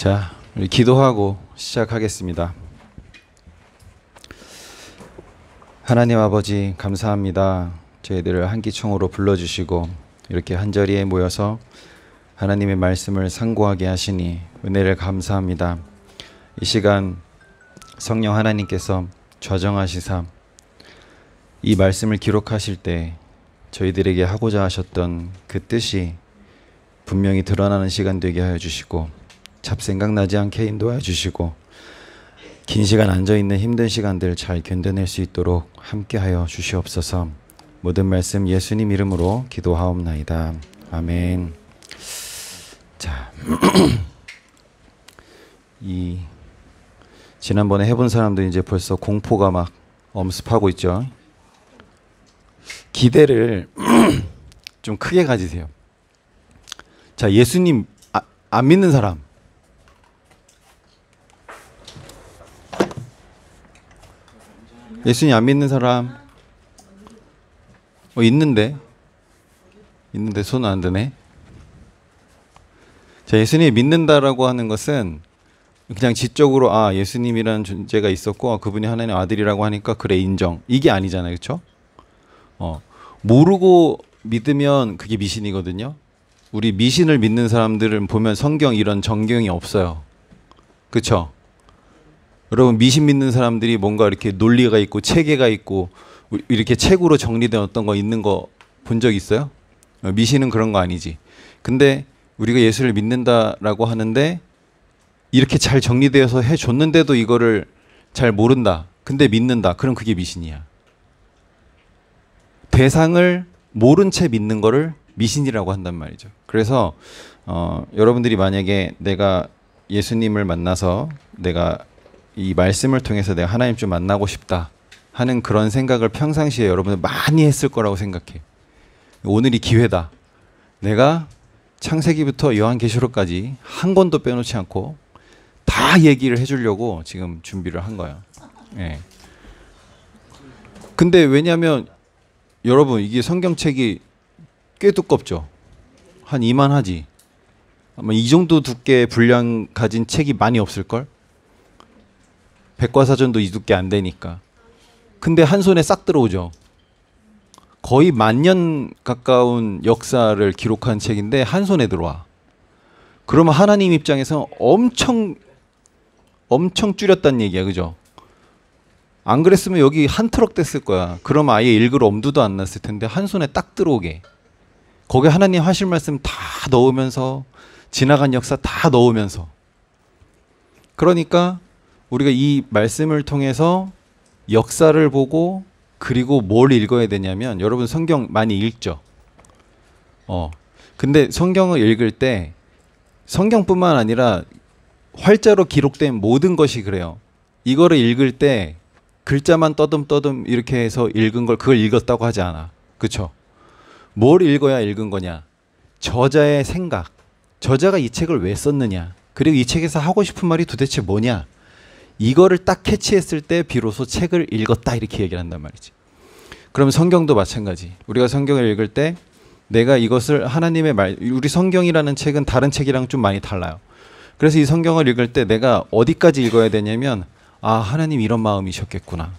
자, 우리 기도하고 시작하겠습니다. 하나님 아버지 감사합니다. 저희들을 한기총으로 불러주시고 이렇게 한자리에 모여서 하나님의 말씀을 상고하게 하시니 은혜를 감사합니다. 이 시간 성령 하나님께서 좌정하시사 이 말씀을 기록하실 때 저희들에게 하고자 하셨던 그 뜻이 분명히 드러나는 시간 되게 하여 주시고 잡생각 나지 않게 인도하여 주시고 긴 시간 앉아있는 힘든 시간들 잘 견뎌낼 수 있도록 함께하여 주시옵소서. 모든 말씀 예수님 이름으로 기도하옵나이다. 아멘. 자, 지난번에 해본 사람들 이제 벌써 공포가 막 엄습하고 있죠. 기대를 좀 크게 가지세요. 자, 예수님 안 믿는 사람. 예수님 안 믿는 사람 있는데 손 안 드네. 자, 예수님 믿는다라고 하는 것은 그냥 지적으로 예수님이라는 존재가 있었고 그분이 하나님의 아들이라고 하니까 그래 인정, 이게 아니잖아요, 그렇죠? 모르고 믿으면 그게 미신이거든요. 우리 미신을 믿는 사람들은 보면 성경 이런 정경이 없어요, 그렇죠? 여러분, 미신 믿는 사람들이 뭔가 이렇게 논리가 있고 체계가 있고 이렇게 책으로 정리된 어떤 거 있는 거 본 적 있어요? 미신은 그런 거 아니지. 근데 우리가 예수를 믿는다라고 하는데 이렇게 잘 정리되어서 해줬는데도 이거를 잘 모른다. 근데 믿는다. 그럼 그게 미신이야. 대상을 모른 채 믿는 거를 미신이라고 한단 말이죠. 그래서 여러분들이 만약에 내가 예수님을 만나서 내가 이 말씀을 통해서 내가 하나님 좀 만나고 싶다 하는 그런 생각을 평상시에 여러분들 많이 했을 거라고 생각해. 오늘이 기회다. 내가 창세기부터 요한계시록까지 한 권도 빼놓지 않고 다 얘기를 해주려고 지금 준비를 한 거예요. 예. 근데 왜냐하면 여러분, 이게 성경책이 꽤 두껍죠. 한 이만하지. 아마 이 정도 두께 분량 가진 책이 많이 없을걸? 백과사전도 이 두께 안 되니까. 근데 한 손에 싹 들어오죠. 거의 10,000년 가까운 역사를 기록한 책인데 한 손에 들어와. 그러면 하나님 입장에서 엄청 줄였다는 얘기야, 그죠? 안 그랬으면 여기 한 트럭 됐을 거야. 그러면 아예 읽을 엄두도 안 났을 텐데 한 손에 딱 들어오게. 거기에 하나님 하실 말씀 다 넣으면서 지나간 역사 다 넣으면서. 그러니까 우리가 이 말씀을 통해서 역사를 보고 그리고 뭘 읽어야 되냐면, 여러분 성경 많이 읽죠? 근데 성경을 읽을 때 성경뿐만 아니라 활자로 기록된 모든 것이 그래요. 이거를 읽을 때 글자만 떠듬떠듬 이렇게 해서 읽은 걸 그걸 읽었다고 하지 않아. 그렇죠? 뭘 읽어야 읽은 거냐? 저자의 생각. 저자가 이 책을 왜 썼느냐? 그리고 이 책에서 하고 싶은 말이 도대체 뭐냐? 이거를 딱 캐치했을 때 비로소 책을 읽었다, 이렇게 얘기를 한단 말이지. 그럼 성경도 마찬가지. 우리가 성경을 읽을 때 내가 이것을 하나님의 말, 우리 성경이라는 책은 다른 책이랑 좀 많이 달라요. 그래서 이 성경을 읽을 때 내가 어디까지 읽어야 되냐면, 하나님 이런 마음이셨겠구나.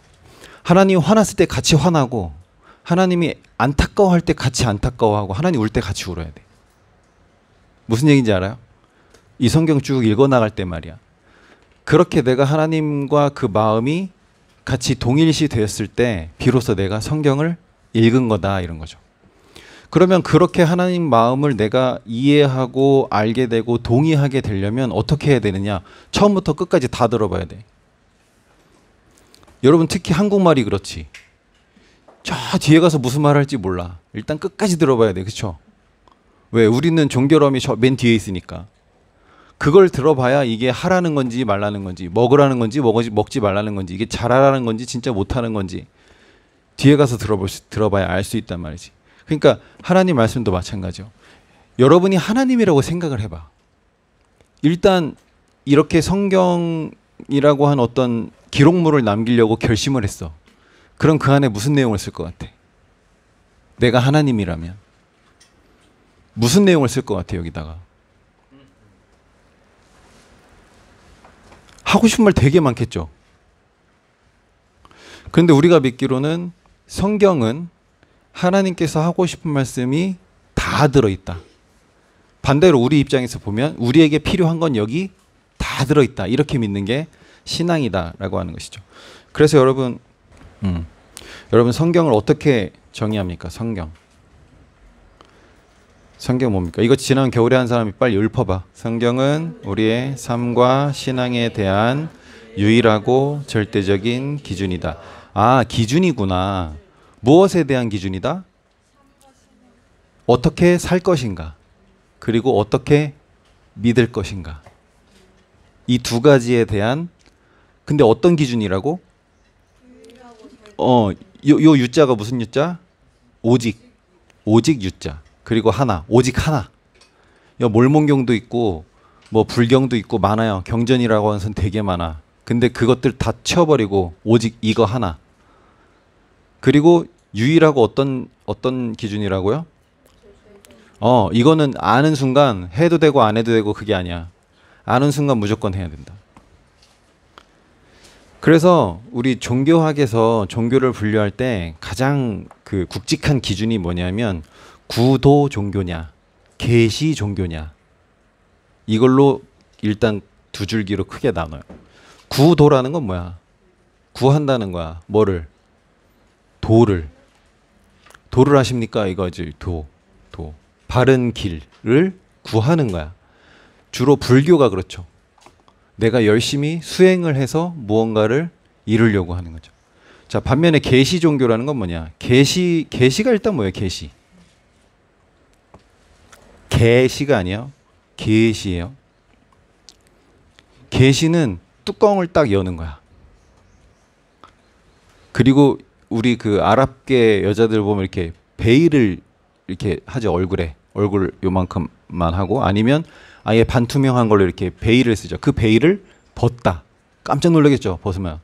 하나님 화났을 때 같이 화나고, 하나님이 안타까워할 때 같이 안타까워하고, 하나님 울 때 같이 울어야 돼. 무슨 얘기인지 알아요? 이 성경 쭉 읽어나갈 때 말이야. 그렇게 내가 하나님과 그 마음이 같이 동일시 되었을 때 비로소 내가 성경을 읽은 거다, 이런 거죠. 그러면 그렇게 하나님 마음을 내가 이해하고 알게 되고 동의하게 되려면 어떻게 해야 되느냐? 처음부터 끝까지 다 들어봐야 돼. 여러분 특히 한국말이 그렇지. 저 뒤에 가서 무슨 말 할지 몰라. 일단 끝까지 들어봐야 돼, 그렇죠? 왜? 우리는 종결음이 저 맨 뒤에 있으니까. 그걸 들어봐야 이게 하라는 건지 말라는 건지, 먹으라는 건지 먹지 말라는 건지, 이게 잘하라는 건지 진짜 못하는 건지 뒤에 가서 들어봐야 알 수 있단 말이지. 그러니까 하나님 말씀도 마찬가지요. 여러분이 하나님이라고 생각을 해봐. 일단 이렇게 성경이라고 한 어떤 기록물을 남기려고 결심을 했어. 그럼 그 안에 무슨 내용을 쓸 것 같아? 내가 하나님이라면 무슨 내용을 쓸 것 같아, 여기다가? 하고 싶은 말 되게 많겠죠. 그런데 우리가 믿기로는 성경은 하나님께서 하고 싶은 말씀이 다 들어있다. 반대로 우리 입장에서 보면 우리에게 필요한 건 여기 다 들어있다. 이렇게 믿는 게 신앙이다라고 하는 것이죠. 그래서 여러분 성경을 어떻게 정의합니까? 성경 뭡니까? 이거 지난 겨울에 한 사람이 빨리 읊어봐. 성경은 우리의 삶과 신앙에 대한 유일하고 절대적인 기준이다. 아, 기준이구나. 무엇에 대한 기준이다? 어떻게 살 것인가? 그리고 어떻게 믿을 것인가? 이 두 가지에 대한, 근데 어떤 기준이라고? 요 유자가 무슨 유자? 오직 유자. 그리고 하나, 오직 하나. 몰몬경도 있고 뭐 불경도 있고 많아요. 경전이라고 하는 선 되게 많아. 근데 그것들 다 치워버리고 오직 이거 하나. 그리고 유일하고 어떤 기준이라고요? 이거는 아는 순간 해도 되고 안 해도 되고 그게 아니야. 아는 순간 무조건 해야 된다. 그래서 우리 종교학에서 종교를 분류할 때 가장 그 굵직한 기준이 뭐냐면 구도 종교냐, 계시 종교냐. 이걸로 일단 두 줄기로 크게 나눠요. 구도라는 건 뭐야? 구한다는 거야. 뭐를? 도를 하십니까? 이거지. 도. 바른 길을 구하는 거야. 주로 불교가 그렇죠. 내가 열심히 수행을 해서 무언가를 이루려고 하는 거죠. 자, 반면에 계시 종교라는 건 뭐냐? 계시가 일단 뭐예요? 계시가 아니에요. 계시예요. 계시는 뚜껑을 딱 여는 거야. 그리고 우리 그 아랍계 여자들 보면 이렇게 베일을 이렇게 하죠. 얼굴 요만큼만 하고, 아니면 아예 반투명한 걸로 이렇게 베일을 쓰죠. 그 베일을 벗다. 깜짝 놀라겠죠. 벗으면.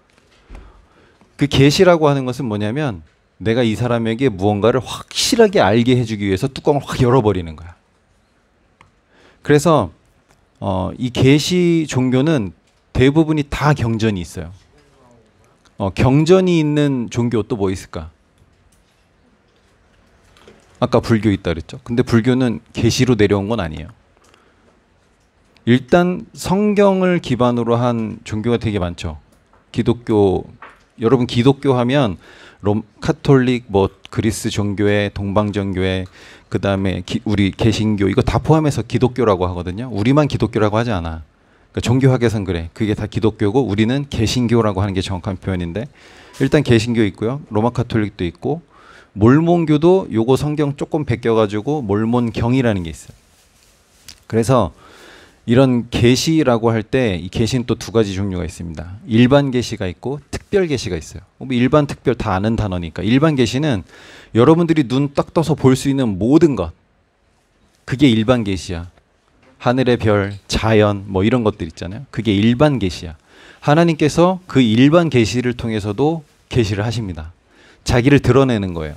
그 계시라고 하는 것은 뭐냐면 내가 이 사람에게 무언가를 확실하게 알게 해주기 위해서 뚜껑을 확 열어버리는 거야. 그래서 이 계시 종교는 대부분이 다 경전이 있어요. 경전이 있는 종교 또 뭐 있을까? 아까 불교 있다 그랬죠. 근데 불교는 계시로 내려온 건 아니에요. 일단 성경을 기반으로 한 종교가 되게 많죠. 기독교, 여러분 기독교 하면 카톨릭, 뭐 그리스 종교회, 동방 종교회, 그 다음에 우리 개신교, 이거 다 포함해서 기독교라고 하거든요. 우리만 기독교라고 하지 않아. 그러니까 종교학에선 그래. 그게 다 기독교고 우리는 개신교라고 하는 게 정확한 표현인데, 일단 개신교 있고요. 로마 카톨릭도 있고, 몰몬교도 요거 성경 조금 베껴가지고 몰몬경이라는 게 있어요. 그래서 이런 계시라고 할 때 이 계시는 또 두 가지 종류가 있습니다. 일반 계시가 있고 특별 계시가 있어요. 일반, 특별 다 아는 단어니까. 일반 계시는 여러분들이 눈 딱 떠서 볼 수 있는 모든 것, 그게 일반 계시야. 하늘의 별, 자연, 뭐 이런 것들 있잖아요. 그게 일반 계시야. 하나님께서 그 일반 계시를 통해서도 계시를 하십니다. 자기를 드러내는 거예요.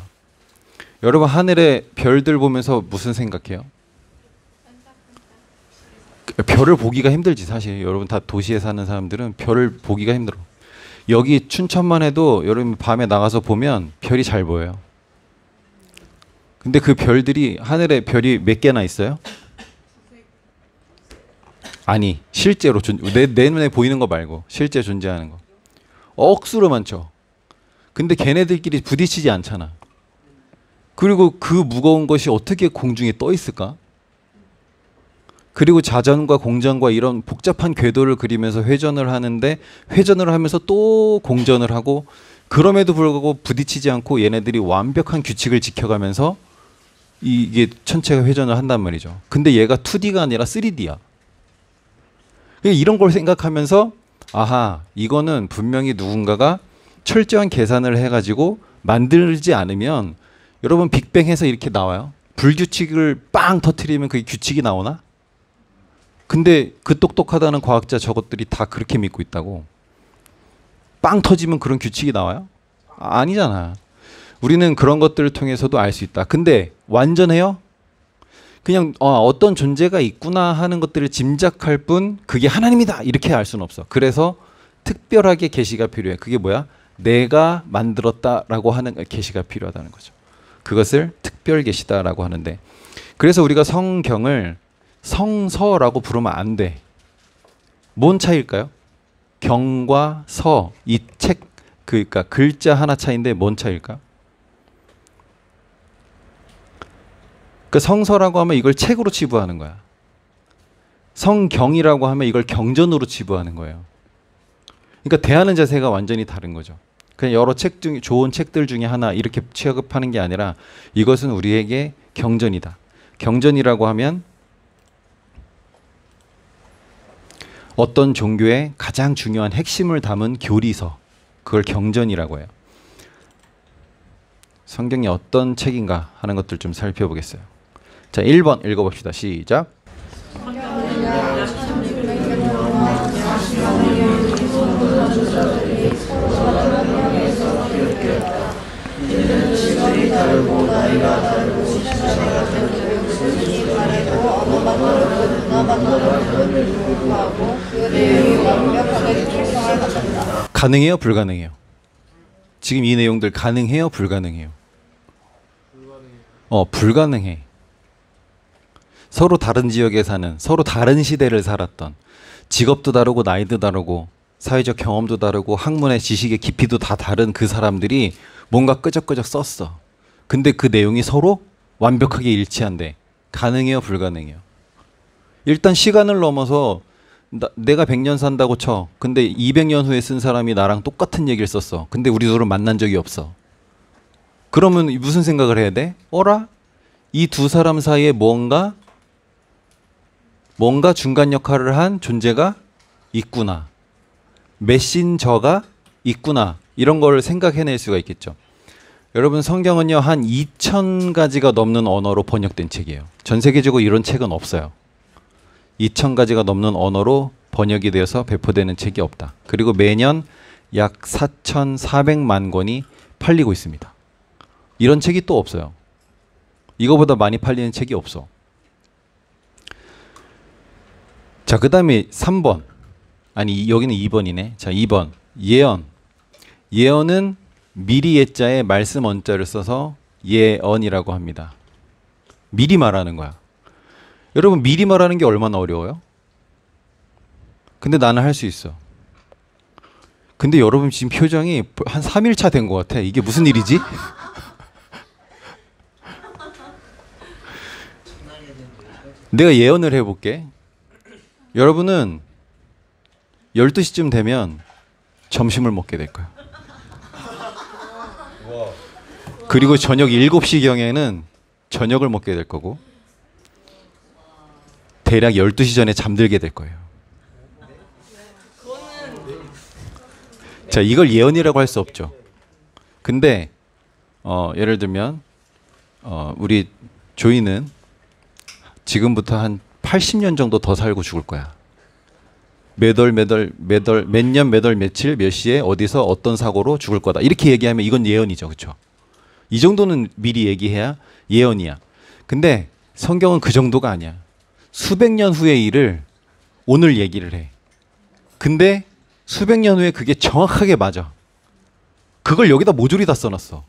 여러분 하늘의 별들 보면서 무슨 생각해요? 별을 보기가 힘들지 사실. 여러분 다 도시에 사는 사람들은 별을 보기가 힘들어. 여기 춘천만 해도 여러분 밤에 나가서 보면 별이 잘 보여요. 근데 그 별들이, 하늘에 별이 몇 개나 있어요? 아니, 실제로 내 눈에 보이는 거 말고 실제 존재하는 거 억수로 많죠. 근데 걔네들끼리 부딪히지 않잖아. 그리고 그 무거운 것이 어떻게 공중에 떠 있을까? 그리고 자전과 공전과 이런 복잡한 궤도를 그리면서 회전을 하는데, 회전을 하면서 또 공전을 하고, 그럼에도 불구하고 부딪히지 않고 얘네들이 완벽한 규칙을 지켜가면서 이게 천체가 회전을 한단 말이죠. 근데 얘가 2D가 아니라 3D야. 이런 걸 생각하면서 아하, 이거는 분명히 누군가가 철저한 계산을 해가지고 만들지 않으면, 여러분 빅뱅에서 이렇게 나와요. 불규칙을 빵 터트리면 그게 규칙이 나오나? 근데 그 똑똑하다는 과학자 저것들이 다 그렇게 믿고 있다고. 빵 터지면 그런 규칙이 나와요? 아니잖아. 우리는 그런 것들을 통해서도 알 수 있다. 근데 완전해요? 그냥 어떤 존재가 있구나 하는 것들을 짐작할 뿐 그게 하나님이다 이렇게 알 수는 없어. 그래서 특별하게 계시가 필요해. 그게 뭐야? 내가 만들었다라고 하는 계시가 필요하다는 거죠. 그것을 특별 계시다라고 하는데, 그래서 우리가 성경을 성서라고 부르면 안 돼. 뭔 차이일까요? 경과 서, 이 책, 그러니까 글자 하나 차이인데 뭔 차이일까? 그 성서라고 하면 이걸 책으로 치부하는 거야. 성경이라고 하면 이걸 경전으로 치부하는 거예요. 그러니까 대하는 자세가 완전히 다른 거죠. 그냥 여러 책 중에 좋은 책들 중에 하나 이렇게 취급하는 게 아니라 이것은 우리에게 경전이다. 경전이라고 하면 어떤 종교의 가장 중요한 핵심을 담은 교리서, 그걸 경전이라고 해요. 성경이 어떤 책인가 하는 것들 좀 살펴보겠어요. 자, 1번 읽어봅시다. 시작. 가능해요? 불가능해요? 지금 이 내용들 가능해요? 불가능해요? 불가능해. 서로 다른 지역에 사는, 서로 다른 시대를 살았던, 직업도 다르고 나이도 다르고 사회적 경험도 다르고 학문의 지식의 깊이도 다 다른 그 사람들이 뭔가 끄적끄적 썼어. 근데 그 내용이 서로 완벽하게 일치한대. 가능해요? 불가능해요? 일단 시간을 넘어서 내가 100년 산다고 쳐. 근데 200년 후에 쓴 사람이 나랑 똑같은 얘기를 썼어. 근데 우리 둘은 만난 적이 없어. 그러면 무슨 생각을 해야 돼? 어라? 이 두 사람 사이에 뭔가 중간 역할을 한 존재가 있구나. 메신저가 있구나. 이런 걸 생각해낼 수가 있겠죠. 여러분, 성경은요 한 2,000가지가 넘는 언어로 번역된 책이에요. 전 세계적으로 이런 책은 없어요. 2,000가지가 넘는 언어로 번역이 되어서 배포되는 책이 없다. 그리고 매년 약 4,400만 권이 팔리고 있습니다. 이런 책이 또 없어요. 이거보다 많이 팔리는 책이 없어. 자, 그 다음에 3번. 아니, 여기는 2번이네. 자, 2번. 예언. 예언은 미리 예자에 말씀 언자를 써서 예언이라고 합니다. 미리 말하는 거야. 여러분, 미리 말하는 게 얼마나 어려워요? 근데 나는 할 수 있어. 근데 여러분 지금 표정이 한 3일차 된 것 같아. 이게 무슨 일이지? 내가 예언을 해볼게. 여러분은 12시쯤 되면 점심을 먹게 될 거야. 그리고 저녁 7시경에는 저녁을 먹게 될 거고, 대략 12시 전에 잠들게 될 거예요. 자, 이걸 예언이라고 할 수 없죠. 근데 예를 들면 우리 조이는 지금부터 한 80년 정도 더 살고 죽을 거야. 몇 년, 몇 월, 며칠, 몇 시에 어디서 어떤 사고로 죽을 거다. 이렇게 얘기하면 이건 예언이죠. 그렇죠? 이 정도는 미리 얘기해야 예언이야. 근데 성경은 그 정도가 아니야. 수백 년 후의 일을 오늘 얘기를 해. 근데 수백 년 후에 그게 정확하게 맞아. 그걸 여기다 모조리 다 써놨어.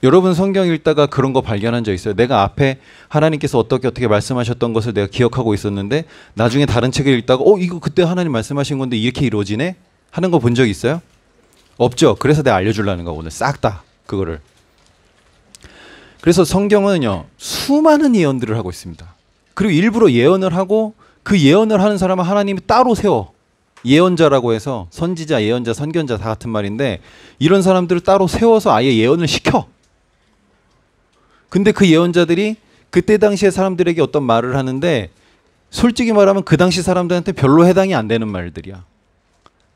여러분 성경 읽다가 그런 거 발견한 적 있어요? 내가 앞에 하나님께서 어떻게 말씀하셨던 것을 내가 기억하고 있었는데 나중에 다른 책을 읽다가 이거 그때 하나님 말씀하신 건데 이렇게 이루어지네? 하는 거 본 적 있어요? 없죠. 그래서 내가 알려주려는 거 오늘 싹 다 그거를. 그래서 성경은요 수많은 예언들을 하고 있습니다. 그리고 일부러 예언을 하고 그 예언을 하는 사람은 하나님이 따로 세워. 예언자라고 해서 선지자, 예언자, 선견자 다 같은 말인데 이런 사람들을 따로 세워서 아예 예언을 시켜. 근데 그 예언자들이 그때 당시의 사람들에게 어떤 말을 하는데 솔직히 말하면 그 당시 사람들한테 별로 해당이 안 되는 말들이야.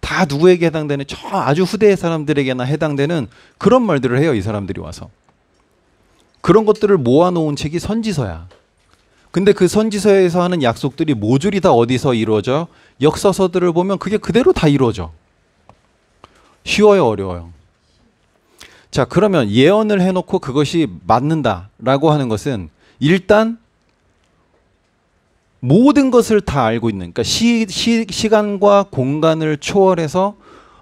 다 누구에게 해당되는 저 아주 후대의 사람들에게나 해당되는 그런 말들을 해요. 이 사람들이 와서. 그런 것들을 모아놓은 책이 선지서야. 근데 그 선지서에서 하는 약속들이 모조리 다 어디서 이루어져? 역사서들을 보면 그게 그대로 다 이루어져. 쉬워요, 어려워요? 자, 그러면 예언을 해놓고 그것이 맞는다라고 하는 것은 일단 모든 것을 다 알고 있는, 그러니까 시간과 공간을 초월해서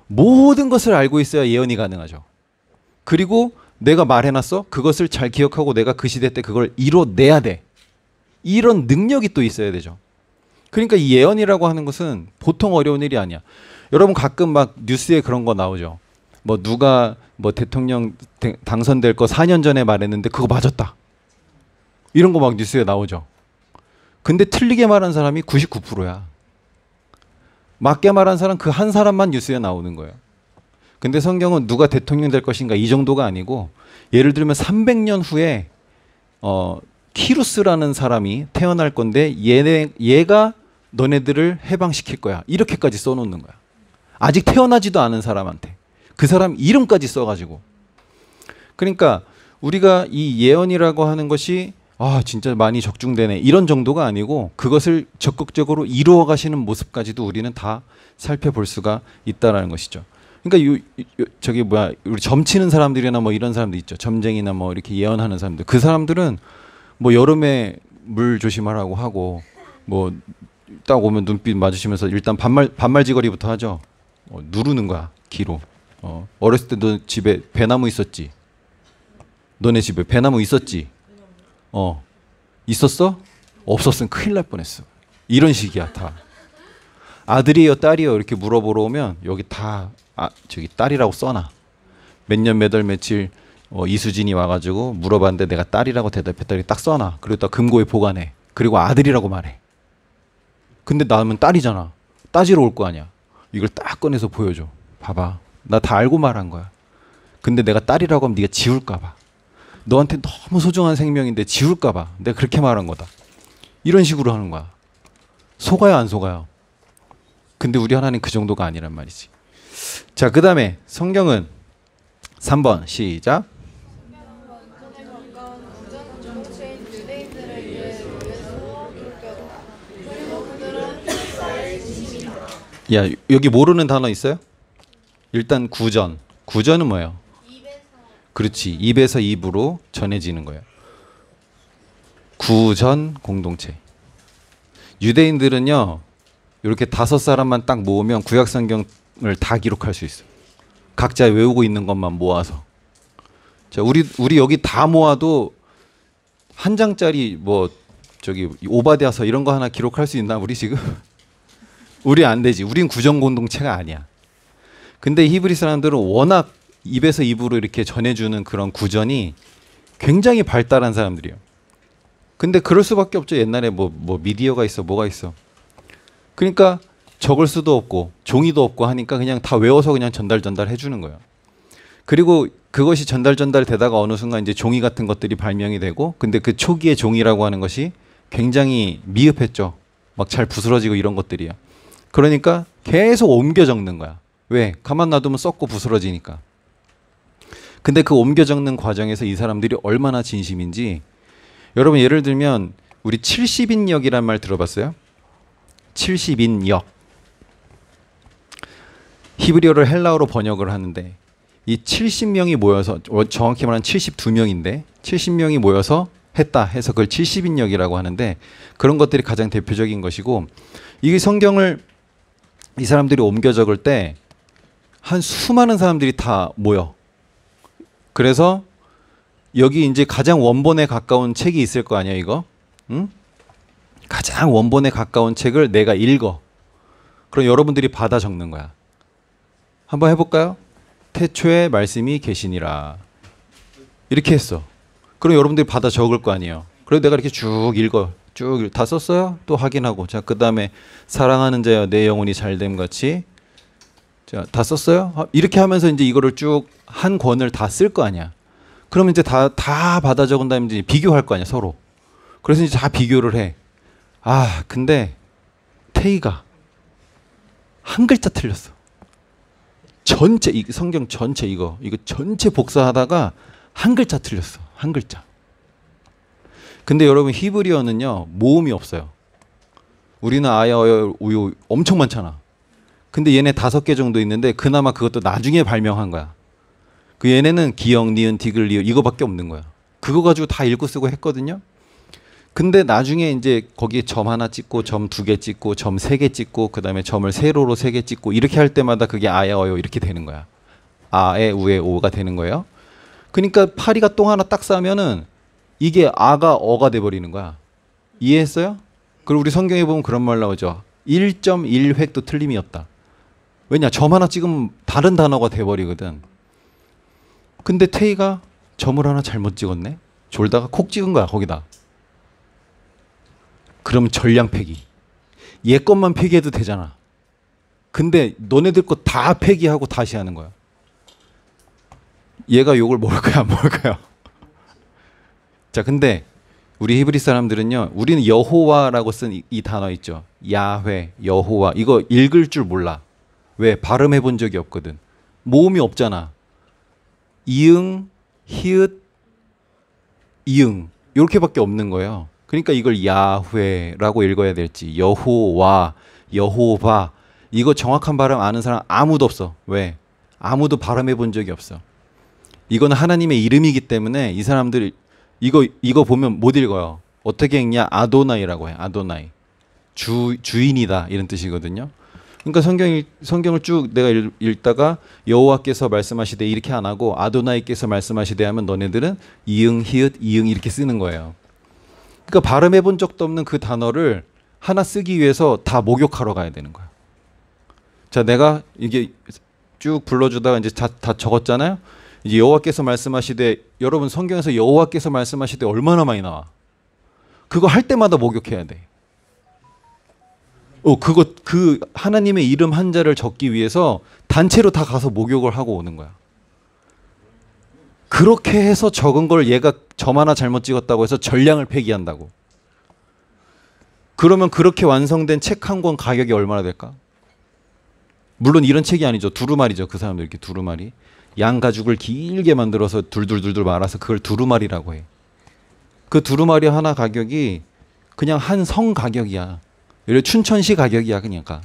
모든 것을 알고 있어야 예언이 가능하죠. 그리고 내가 말해놨어? 그것을 잘 기억하고 내가 그 시대 때 그걸 이뤄내야 돼. 이런 능력이 또 있어야 되죠. 그러니까 이 예언이라고 하는 것은 보통 어려운 일이 아니야. 여러분 가끔 막 뉴스에 그런 거 나오죠. 뭐 누가 뭐 대통령 당선될 거 4년 전에 말했는데 그거 맞았다. 이런 거 막 뉴스에 나오죠. 근데 틀리게 말한 사람이 99%야. 맞게 말한 사람 그 한 사람만 뉴스에 나오는 거예요. 근데 성경은 누가 대통령 될 것인가 이 정도가 아니고, 예를 들면 300년 후에 키루스라는 사람이 태어날 건데 얘가 너네들을 해방시킬 거야. 이렇게까지 써놓는 거야. 아직 태어나지도 않은 사람한테. 그 사람 이름까지 써가지고. 그러니까 우리가 이 예언이라고 하는 것이 진짜 많이 적중되네 이런 정도가 아니고, 그것을 적극적으로 이루어 가시는 모습까지도 우리는 다 살펴볼 수가 있다라는 것이죠. 그러니까 저기 우리 점치는 사람들이나 뭐 이런 사람들 있죠. 점쟁이나 뭐 이렇게 예언하는 사람들. 그 사람들은 뭐 여름에 물 조심하라고 하고, 뭐 딱 오면 눈빛 마주치면서 일단 반말지거리부터 하죠. 누르는 거야, 기로. 어렸을 때 너 집에 배나무 있었지? 너네 집에 배나무 있었지? 있었어? 없었으면 큰일 날 뻔했어. 이런 식이야, 다. 아들이요, 딸이요 이렇게 물어보러 오면 여기 다 저기 딸이라고 써놔. 몇 년 몇 월 며칠 이수진이 와가지고 물어봤는데 내가 딸이라고 대답했더니 딱 써놔. 그리고 딱 금고에 보관해. 그리고 아들이라고 말해. 근데 나는 딸이잖아. 따지러 올 거 아니야. 이걸 딱 꺼내서 보여줘. 봐봐. 나 다 알고 말한 거야. 근데 내가 딸이라고 하면 네가 지울까 봐. 너한테 너무 소중한 생명인데 지울까 봐. 내가 그렇게 말한 거다. 이런 식으로 하는 거야. 속아요, 안 속아요? 근데 우리 하나님 그 정도가 아니란 말이지. 자, 그 다음에 성경은 3번 시작. 야, 여기 모르는 단어 있어요? 일단 구전. 구전은 뭐예요? 그렇지. 입에서 입으로 전해지는 거예요. 구전 공동체. 유대인들은요, 이렇게 5사람만 딱 모으면 구약 성경을 다 기록할 수 있어요. 각자 외우고 있는 것만 모아서. 자, 우리 여기 다 모아도 한 장짜리 뭐 저기 오바댜서 이런 거 하나 기록할 수 있나 우리 지금? 우리 안 되지. 우린 구전 공동체가 아니야. 근데 히브리 사람들은 워낙 입에서 입으로 이렇게 전해주는 그런 구전이 굉장히 발달한 사람들이에요. 근데 그럴 수밖에 없죠. 옛날에 뭐 미디어가 있어, 뭐가 있어. 그러니까 적을 수도 없고 종이도 없고 하니까 그냥 다 외워서 그냥 전달 해주는 거예요. 그리고 그것이 전달 되다가 어느 순간 이제 종이 같은 것들이 발명이 되고, 근데 그 초기의 종이라고 하는 것이 굉장히 미흡했죠. 막 잘 부스러지고 이런 것들이야. 그러니까 계속 옮겨 적는 거야. 왜? 가만 놔두면 썩고 부스러지니까. 근데 그 옮겨 적는 과정에서 이 사람들이 얼마나 진심인지, 여러분 예를 들면 우리 70인역이란 말 들어봤어요? 70인역. 히브리어를 헬라어로 번역을 하는데 이 70명이 모여서, 정확히 말하면 72명인데 70명이 모여서 했다 해서 그걸 70인역이라고 하는데, 그런 것들이 가장 대표적인 것이고, 이 성경을 이 사람들이 옮겨 적을 때 한 수많은 사람들이 다 모여. 그래서 여기 이제 가장 원본에 가까운 책이 있을 거 아니야, 이거? 응? 가장 원본에 가까운 책을 내가 읽어. 그럼 여러분들이 받아 적는 거야. 한번 해볼까요? 태초에 말씀이 계시니라. 이렇게 했어. 그럼 여러분들이 받아 적을 거 아니에요. 그래서 내가 이렇게 쭉 읽어. 쭉 다 썼어요? 또 확인하고. 자, 그 다음에 사랑하는 자여 내 영혼이 잘됨 같이. 자, 다 썼어요? 이렇게 하면서 이제 이거를 쭉 한 권을 다 쓸 거 아니야. 그러면 이제 다 받아 적은 다음에 이제 비교할 거 아니야, 서로. 그래서 이제 다 비교를 해. 근데 테이가 한 글자 틀렸어. 전체 이 성경 전체 이거 전체 복사하다가 한 글자 틀렸어. 한 글자. 근데 여러분 히브리어는요, 모음이 없어요. 우리는 아야 어여 우요 엄청 많잖아. 근데 얘네 5개 정도 있는데 그나마 그것도 나중에 발명한 거야. 그 얘네는 기역, 니은, 디귿, 리을 이거밖에 없는 거야. 그거 가지고 다 읽고 쓰고 했거든요. 근데 나중에 이제 거기에 점 하나 찍고 점 두 개 찍고 점 세 개 찍고 그다음에 점을 세로로 세 개 찍고 이렇게 할 때마다 그게 아야 어요 이렇게 되는 거야. 아에 우에 오가 되는 거예요. 그러니까 파리가 똥 하나 딱 싸면은 이게 아가 어가 돼 버리는 거야. 이해했어요? 그리고 우리 성경에 보면 그런 말 나오죠. 1.1획도 틀림이 없다. 왜냐? 점 하나 찍으면 다른 단어가 돼 버리거든. 근데 태희가 점을 하나 잘못 찍었네. 졸다가 콕 찍은 거야, 거기다. 그럼 전량 폐기. 얘 것만 폐기해도 되잖아. 근데 너네들 거 다 폐기하고 다시 하는 거야. 얘가 욕을 먹을 거야, 안 먹을 거야? 자, 근데 우리 히브리 사람들은요, 우리는 여호와라고 쓴 이 단어 있죠. 야훼, 여호와. 이거 읽을 줄 몰라. 왜? 발음해 본 적이 없거든. 모음이 없잖아. 이응, 히읗, 이응. 이렇게밖에 없는 거예요. 그러니까 이걸 야훼라고 읽어야 될지, 여호와, 여호바. 이거 정확한 발음 아는 사람 아무도 없어. 왜? 아무도 발음해 본 적이 없어. 이거는 하나님의 이름이기 때문에 이 사람들이 이거 보면 못 읽어요. 어떻게 읽냐? 아도나이라고 해. 아도나이. 주인이다 이런 뜻이거든요. 그러니까 성경을 쭉 내가 읽다가 여호와께서 말씀하시되 이렇게 안 하고 아도나이께서 말씀하시되 하면 너네들은 이응, 히읗, 이응 이렇게 쓰는 거예요. 그러니까 발음해 본 적도 없는 그 단어를 하나 쓰기 위해서 다 목욕하러 가야 되는 거야. 자, 내가 이게 쭉 불러주다가 이제 다 적었잖아요. 이제 여호와께서 말씀하시되, 여러분 성경에서 여호와께서 말씀하시되 얼마나 많이 나와. 그거 할 때마다 목욕해야 돼. 그 하나님의 이름 한자를 적기 위해서 단체로 다 가서 목욕을 하고 오는 거야. 그렇게 해서 적은 걸 얘가 점 하나 잘못 찍었다고 해서 전량을 폐기한다고. 그러면 그렇게 완성된 책 한 권 가격이 얼마나 될까? 물론 이런 책이 아니죠. 두루마리죠. 그 사람들 이렇게 두루마리. 양 가죽을 길게 만들어서 둘둘둘둘 말아서 그걸 두루마리라고 해. 그 두루마리 하나 가격이 그냥 한 성 가격이야. 예를 들어 춘천시 가격이야. 그러니까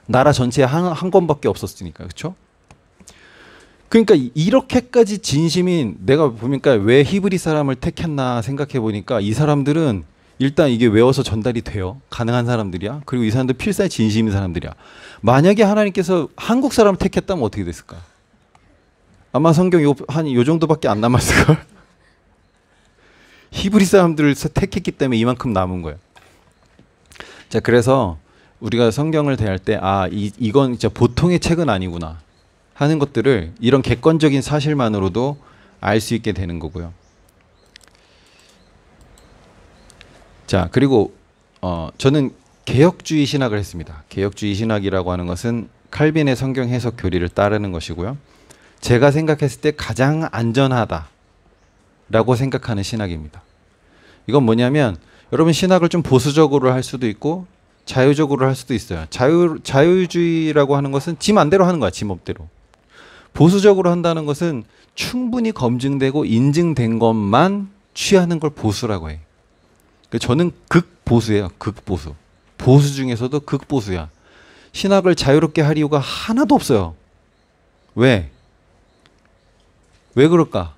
나라 전체에 한 권밖에 없었으니까. 그렇죠? 그러니까 이렇게까지 진심인, 내가 보니까 왜 히브리 사람을 택했나 생각해 보니까 이 사람들은 일단 이게 외워서 전달이 돼요. 가능한 사람들이야. 그리고 이 사람들 필사에 진심인 사람들이야. 만약에 하나님께서 한국 사람을 택했다면 어떻게 됐을까? 아마 성경 한 요 정도밖에 안 남았을걸? 히브리 사람들을 택했기 때문에 이만큼 남은 거예요. 자, 그래서 우리가 성경을 대할 때 이건 진짜 보통의 책은 아니구나 하는 것들을 이런 객관적인 사실만으로도 알 수 있게 되는 거고요. 자, 그리고 저는 개혁주의 신학을 했습니다. 개혁주의 신학이라고 하는 것은 칼빈의 성경 해석 교리를 따르는 것이고요. 제가 생각했을 때 가장 안전하다라고 생각하는 신학입니다. 이건 뭐냐면 여러분 신학을 좀 보수적으로 할 수도 있고 자유적으로 할 수도 있어요. 자유주의라고 하는 것은 지 맘대로 하는 거야. 지 멋대로. 보수적으로 한다는 것은 충분히 검증되고 인증된 것만 취하는 걸 보수라고 해. 저는 극보수예요. 극보수. 보수 중에서도 극보수야. 신학을 자유롭게 할 이유가 하나도 없어요. 왜? 왜 그럴까?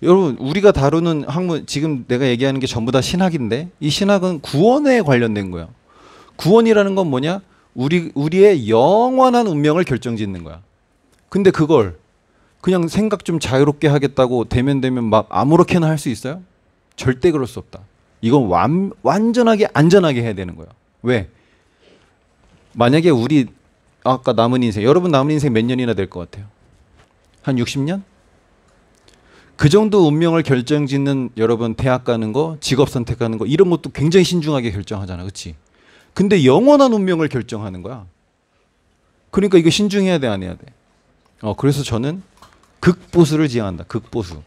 여러분 우리가 다루는 학문, 지금 내가 얘기하는 게 전부 다 신학인데 이 신학은 구원에 관련된 거예요. 구원이라는 건 뭐냐? 우리의 영원한 운명을 결정짓는 거야. 근데 그걸 그냥 생각 좀 자유롭게 하겠다고 되면 막 아무렇게나 할 수 있어요? 절대 그럴 수 없다. 이건 완전하게 안전하게 해야 되는 거예요. 왜? 만약에 우리 아까 남은 인생, 여러분 남은 인생 몇 년이나 될 것 같아요? 한 60년? 그 정도 운명을 결정짓는, 여러분 대학 가는 거, 직업 선택하는 거 이런 것도 굉장히 신중하게 결정하잖아. 그렇지? 근데 영원한 운명을 결정하는 거야. 그러니까 이거 신중해야 돼, 안 해야 돼? 그래서 저는 극보수를 지향한다. 극보수.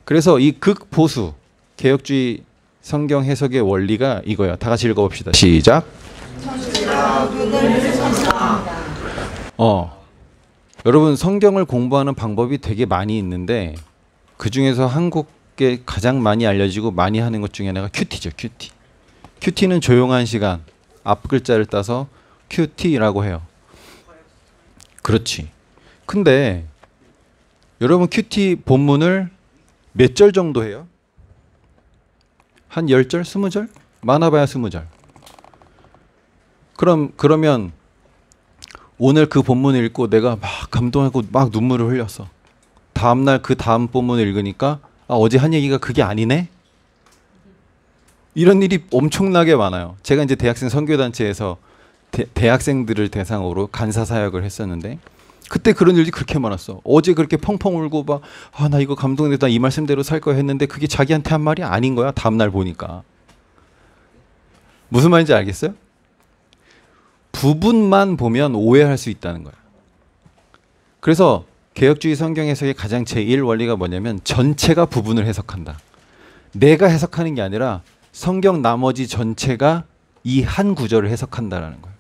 그래서 이 극보수 개혁주의 성경 해석의 원리가 이거야. 다 같이 읽어봅시다. 시작. 여러분 성경을 공부하는 방법이 되게 많이 있는데 그 중에서 한국에 가장 많이 알려지고 많이 하는 것 중에 하나가 큐티죠. 큐티. 큐티는 조용한 시간. 앞 글자를 따서 큐티라고 해요. 그렇지. 근데 여러분 큐티 본문을 몇 절 정도 해요? 한 10절, 20절? 많아봐야 20절. 그러면 오늘 그 본문을 읽고 내가 막 감동하고 막 눈물을 흘렸어. 다음날 그 다음 본문을 읽으니까 어제 한 얘기가 그게 아니네? 이런 일이 엄청나게 많아요. 제가 이제 대학생 선교단체에서 대학생들을 대상으로 간사 사역을 했었는데 그때 그런 일이 그렇게 많았어. 어제 그렇게 펑펑 울고 막 나 이거 감동됐다 이 말씀대로 살 거야 했는데 그게 자기한테 한 말이 아닌 거야. 다음날 보니까. 무슨 말인지 알겠어요? 부분만 보면 오해할 수 있다는 거야. 그래서 개혁주의 성경 해석의 가장 제1 원리가 뭐냐면 전체가 부분을 해석한다. 내가 해석하는 게 아니라 성경 나머지 전체가 이 한 구절을 해석한다라는 거예요.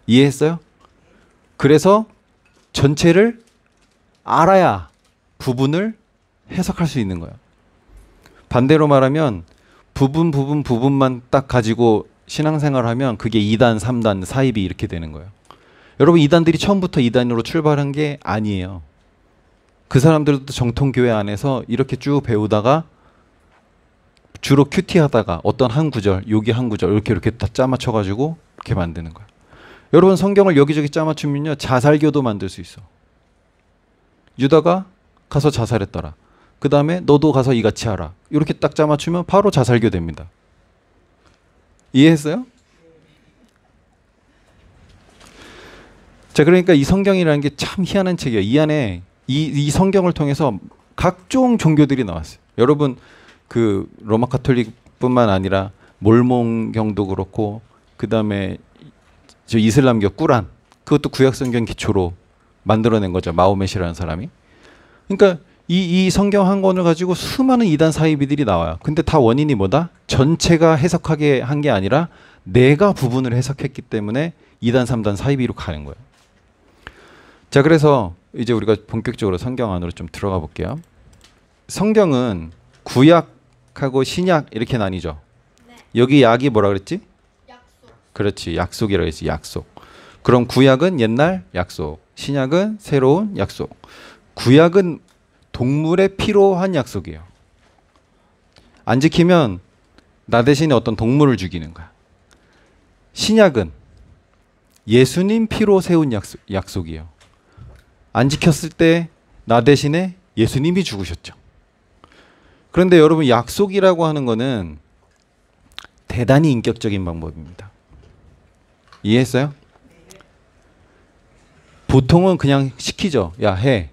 이해했어요? 그래서 전체를 알아야 부분을 해석할 수 있는 거예요. 반대로 말하면 부분만 딱 가지고 신앙생활하면 그게 2단, 3단, 사입이 이렇게 되는 거예요. 여러분 2단들이 처음부터 2단으로 출발한 게 아니에요. 그 사람들도 정통교회 안에서 이렇게 쭉 배우다가 주로 큐티하다가 어떤 한 구절, 여기 한 구절 이렇게 다 짜맞춰가지고 이렇게 만드는 거예요. 여러분 성경을 여기저기 짜맞추면요 자살교도 만들 수 있어. 유다가 가서 자살했더라. 그 다음에 너도 가서 이같이 하라. 이렇게 딱 짜맞추면 바로 자살교 됩니다. 이해했어요? 자, 그러니까 이 성경이라는 게 참 희한한 책이에요. 이 안에 이 성경을 통해서 각종 종교들이 나왔어요. 여러분 그 로마 가톨릭뿐만 아니라 몰몬경도 그렇고 그 다음에 저 이슬람교 꾸란 그것도 구약 성경 기초로 만들어낸 거죠. 마호멧이라는 사람이. 그러니까 이 성경 한 권을 가지고 수많은 이단 사이비들이 나와요. 근데 다 원인이 뭐다? 전체가 해석하게 한 게 아니라 내가 부분을 해석했기 때문에 2단, 3단 사이비로 가는 거예요. 자, 그래서 이제 우리가 본격적으로 성경 안으로 좀 들어가 볼게요. 성경은 구약하고 신약 이렇게 나뉘죠. 네. 여기 약이 뭐라 그랬지? 약속. 그렇지. 약속이라고 했지. 약속. 그럼 구약은 옛날 약속. 신약은 새로운 약속. 구약은 동물의 피로 한 약속이에요. 안 지키면 나 대신에 어떤 동물을 죽이는 거야. 신약은 예수님 피로 세운 약속이에요. 안 지켰을 때 나 대신에 예수님이 죽으셨죠. 그런데 여러분 약속이라고 하는 거는 대단히 인격적인 방법입니다. 이해했어요? 보통은 그냥 시키죠. 야, 해.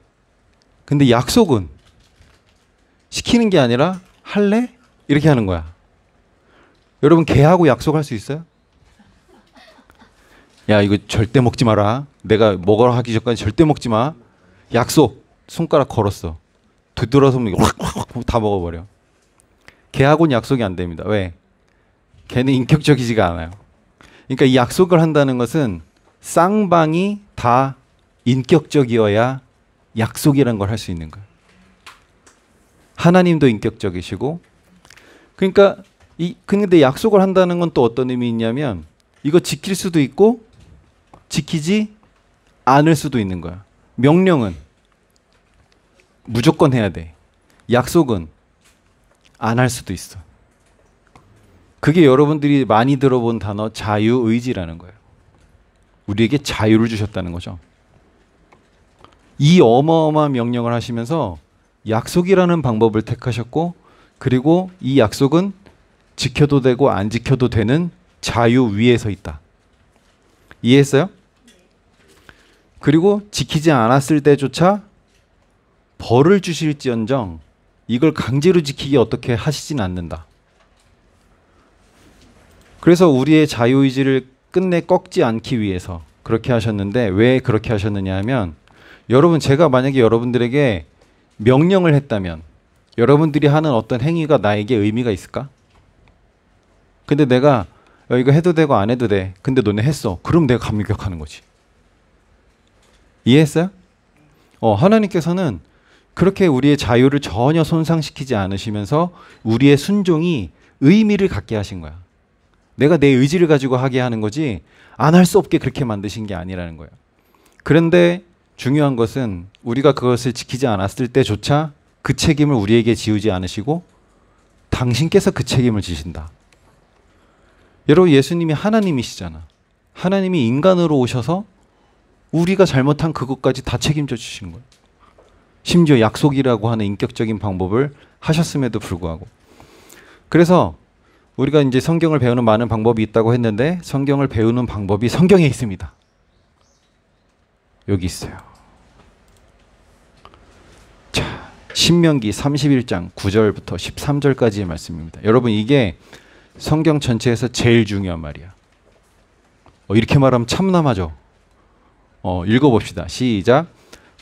근데 약속은 시키는 게 아니라 할래? 이렇게 하는 거야. 여러분 개하고 약속할 수 있어요? 야, 이거 절대 먹지 마라. 내가 먹으러 하기 전까지 절대 먹지 마. 약속. 손가락 걸었어. 뒤돌아서면 확 다 먹어버려. 개하고는 약속이 안 됩니다. 왜? 걔는 인격적이지가 않아요. 그러니까 이 약속을 한다는 것은 쌍방이 다 인격적이어야 약속이라는 걸 할 수 있는 거예요. 하나님도 인격적이시고, 그러니까 근데 약속을 한다는 건 또 어떤 의미 있냐면 이거 지킬 수도 있고 지키지 않을 수도 있는 거야. 명령은 무조건 해야 돼. 약속은 안 할 수도 있어. 그게 여러분들이 많이 들어본 단어 자유의지라는 거예요. 우리에게 자유를 주셨다는 거죠. 이 어마어마한 명령을 하시면서 약속이라는 방법을 택하셨고, 그리고 이 약속은 지켜도 되고 안 지켜도 되는 자유 위에 서 있다. 이해했어요? 그리고 지키지 않았을 때조차 벌을 주실지언정 이걸 강제로 지키기 어떻게 하시진 않는다. 그래서 우리의 자유의지를 끝내 꺾지 않기 위해서 그렇게 하셨는데, 왜 그렇게 하셨느냐 하면, 여러분 제가 만약에 여러분들에게 명령을 했다면 여러분들이 하는 어떤 행위가 나에게 의미가 있을까? 근데 내가 이거 해도 되고 안 해도 돼. 근데 너네 했어. 그럼 내가 감격하는 거지. 이해했어요? 하나님께서는 그렇게 우리의 자유를 전혀 손상시키지 않으시면서 우리의 순종이 의미를 갖게 하신 거야. 내가 내 의지를 가지고 하게 하는 거지 안 할 수 없게 그렇게 만드신 게 아니라는 거예요. 그런데 중요한 것은 우리가 그것을 지키지 않았을 때조차 그 책임을 우리에게 지우지 않으시고 당신께서 그 책임을 지신다. 여러분, 예수님이 하나님이시잖아. 하나님이 인간으로 오셔서 우리가 잘못한 그것까지 다 책임져 주시는 거예요. 심지어 약속이라고 하는 인격적인 방법을 하셨음에도 불구하고. 그래서 우리가 이제 성경을 배우는 많은 방법이 있다고 했는데, 성경을 배우는 방법이 성경에 있습니다. 여기 있어요. 자, 신명기 31장 9절부터 13절까지의 말씀입니다. 여러분, 이게 성경 전체에서 제일 중요한 말이야. 이렇게 말하면 참남하죠. 읽어봅시다. 시작.